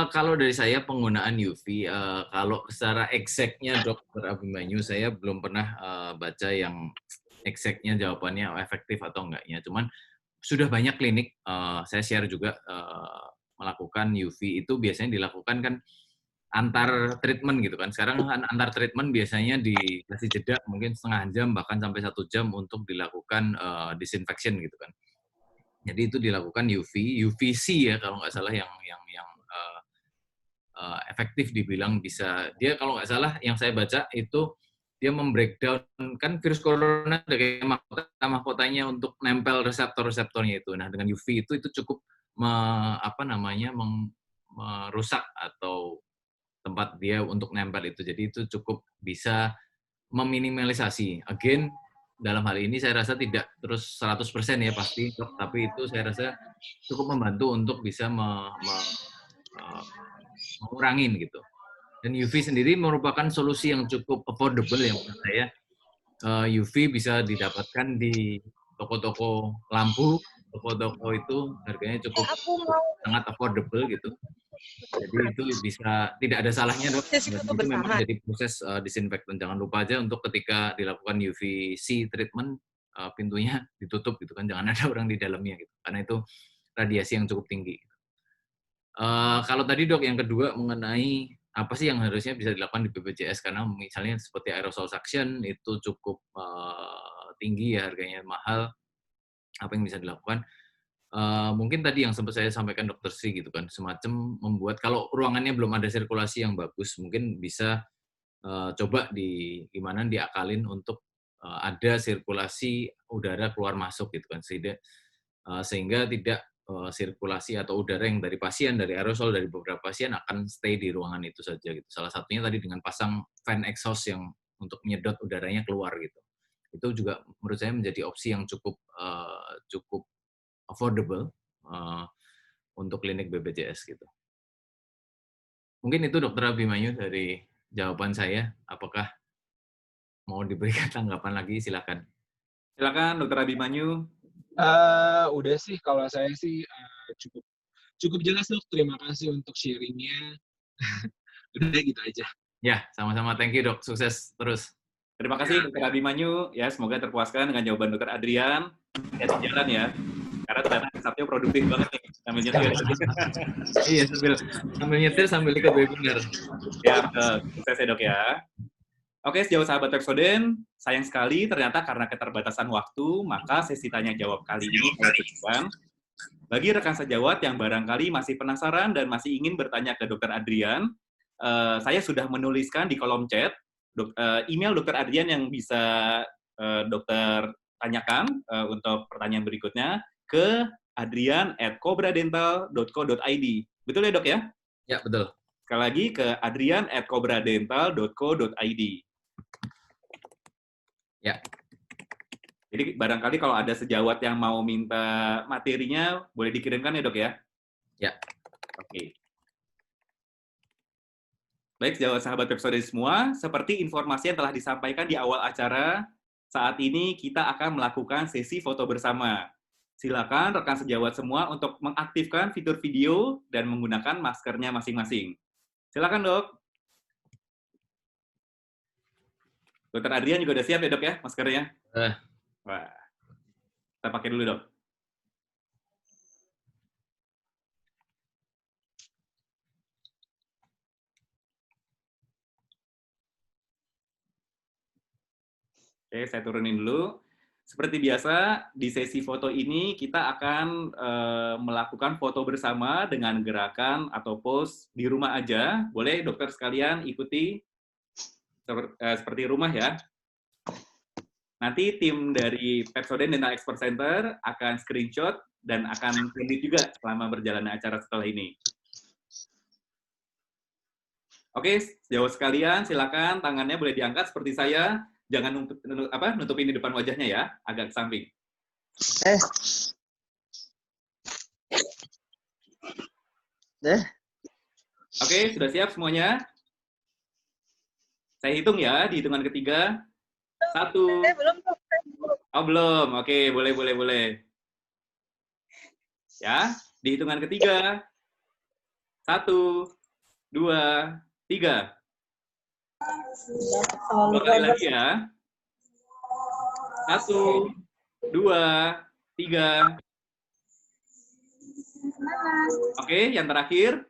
Kalau dari saya penggunaan UV, kalau secara exact-nya Dr. Abimanyu, saya belum pernah baca yang exact-nya jawabannya efektif atau enggaknya. Cuman sudah banyak klinik, saya share juga, melakukan UV itu biasanya dilakukan kan antar treatment gitu kan. Sekarang antar treatment biasanya dikasih jeda mungkin setengah jam bahkan sampai 1 jam untuk dilakukan disinfection gitu kan. Jadi itu dilakukan UVC ya kalau nggak salah yang efektif dibilang bisa. Dia kalau nggak salah yang saya baca itu dia membreakdown kan virus corona ada kayak mahkotanya untuk nempel reseptor-reseptornya itu. Nah dengan UV itu cukup merusak atau tempat dia untuk nempel itu. Jadi itu cukup bisa meminimalisasi. Again, dalam hal ini saya rasa tidak terus 100% ya pasti, tapi itu saya rasa cukup membantu untuk bisa mengurangin gitu. Dan UV sendiri merupakan solusi yang cukup affordable ya menurut saya. UV bisa didapatkan di toko-toko lampu, toko-toko itu harganya cukup sangat affordable gitu. Jadi itu bisa tidak ada salahnya, Dok. Itu memang jadi proses disinfektan. Jangan lupa aja untuk ketika dilakukan UVC treatment pintunya ditutup gitu kan, jangan ada orang di dalamnya gitu. Karena itu radiasi yang cukup tinggi. Kalau tadi, Dok, yang kedua mengenai apa sih yang harusnya bisa dilakukan di BPJS, karena misalnya seperti aerosol suction itu cukup tinggi ya harganya, mahal. Apa yang bisa dilakukan? mungkin tadi yang sempat saya sampaikan Dr. Sri gitu kan, semacam membuat kalau ruangannya belum ada sirkulasi yang bagus, mungkin bisa coba gimana diakalin untuk ada sirkulasi udara keluar masuk gitu kan, sehingga tidak sirkulasi atau udara yang dari pasien, dari aerosol, dari beberapa pasien akan stay di ruangan itu saja gitu. Salah satunya tadi dengan pasang fan exhaust yang untuk menyedot udaranya keluar gitu. Itu juga menurut saya menjadi opsi yang cukup affordable untuk klinik BPJS gitu. Mungkin itu Dr. Abimanyu dari jawaban saya. Apakah mau diberikan tanggapan lagi? Silakan. Silakan Dr. Abimanyu. Udah sih, kalau saya sih cukup jelas Dok. Terima kasih untuk sharingnya. Udah gitu aja. Ya, sama-sama. Thank you Dok. Sukses terus. Terima kasih Dr. Abimanyu. Ya, semoga terpuaskan dengan jawaban Dr. Adrian. Ya, jalan ya. Karena ternyata Satyo produktif banget nih sambil nyetir. Iya, sambil nyetir sambil ikut webinar. Ya, sukses ya Dok ya. Oke, sejauh sahabat Pepsodent, sayang sekali ternyata karena keterbatasan waktu, maka sesi tanya jawab kali ini saya cukupkan. Bagi rekan sejawat yang barangkali masih penasaran dan masih ingin bertanya ke Dr. Adrian, saya sudah menuliskan di kolom chat email Dr. Adrian yang bisa dokter tanyakan untuk pertanyaan berikutnya ke adrian@cobradental.co.id. Betul ya Dok ya? Ya, betul. Sekali lagi ke adrian@cobradental.co.id. Ya. Jadi barangkali kalau ada sejawat yang mau minta materinya, boleh dikirimkan ya Dok ya? Ya. Oke. Baik, sejawat sahabat Pepsodent semua, seperti informasi yang telah disampaikan di awal acara, saat ini kita akan melakukan sesi foto bersama. Silakan rekan sejawat semua untuk mengaktifkan fitur video dan menggunakan maskernya masing-masing. Silakan Dok. Dr. Adrian juga udah siap ya Dok ya maskernya? Wah, kita pakai dulu Dok. Oke, saya turunin dulu. Seperti biasa, di sesi foto ini kita akan melakukan foto bersama dengan gerakan atau pose di rumah aja. Boleh dokter sekalian ikuti seperti rumah ya. Nanti tim dari Pepsodent Dental Expert Center akan screenshot dan akan edit juga selama berjalannya acara setelah ini. Oke, sejauh sekalian silakan tangannya boleh diangkat seperti saya. Jangan nutupin di depan wajahnya ya, agak ke samping. Oke, sudah siap semuanya? Saya hitung ya, di hitungan ketiga. 1. Oh, belum. Oke, boleh. Ya, di hitungan ketiga. 1, 2, 3. 2 kali lagi ya. 1, 2, 3. Oke, yang terakhir.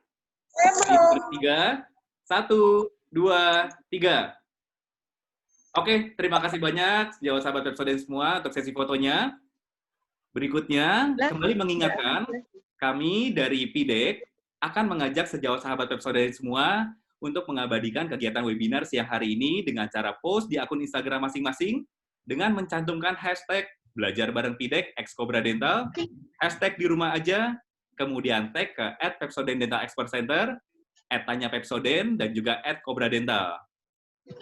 Ketiga. 1, 2, 3. Oke, terima kasih banyak sejawat sahabat Pepsodent semua untuk sesi fotonya. Berikutnya, kembali mengingatkan, kami dari PIDEK akan mengajak sejawat sahabat Pepsodent semua untuk mengabadikan kegiatan webinar siang hari ini dengan cara post di akun Instagram masing-masing dengan mencantumkan hashtag belajar bareng PIDEK @cobradental, hashtag di rumah aja, kemudian tag ke @Pepsodent Dental Expert Center, @tanyapepsodent, dan juga @cobradental.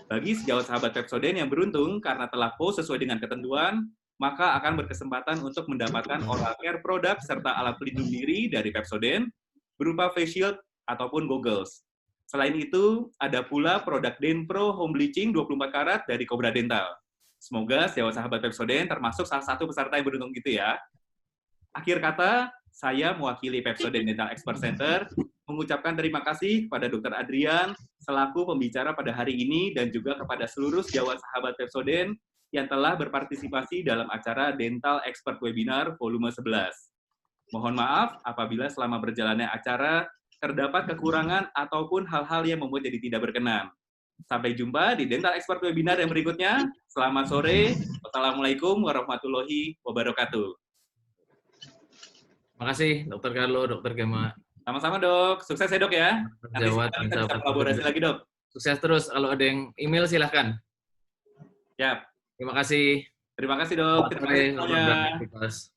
Bagi sejawat sahabat Pepsodent yang beruntung karena telah post sesuai dengan ketentuan, maka akan berkesempatan untuk mendapatkan oral care produk serta alat pelindung diri dari Pepsodent berupa face shield ataupun goggles. Selain itu, ada pula produk Denpro Home Bleaching 24 karat dari Cobra Dental. Semoga sejawat sahabat Pepsodent termasuk salah satu peserta yang beruntung gitu ya. Akhir kata, saya mewakili Pepsodent Dental Expert Center mengucapkan terima kasih kepada Dr. Adrian selaku pembicara pada hari ini dan juga kepada seluruh sejawat sahabat Pepsodent yang telah berpartisipasi dalam acara Dental Expert Webinar volume 11. Mohon maaf apabila selama berjalannya acara terdapat kekurangan ataupun hal-hal yang membuat jadi tidak berkenan. Sampai jumpa di Dental Expert Webinar yang berikutnya. Selamat sore. Wassalamualaikum warahmatullahi wabarakatuh. Makasih Dr. Carlo, Dr. Gema. Sama-sama dok, sukses ya dok ya. Nanti Jawat, kita bisa kolaborasi lagi dok. Sukses terus. Kalau ada yang email silahkan. Siap. Terima kasih. Terima kasih dok. Terima kasih semuanya. Beraktivitas.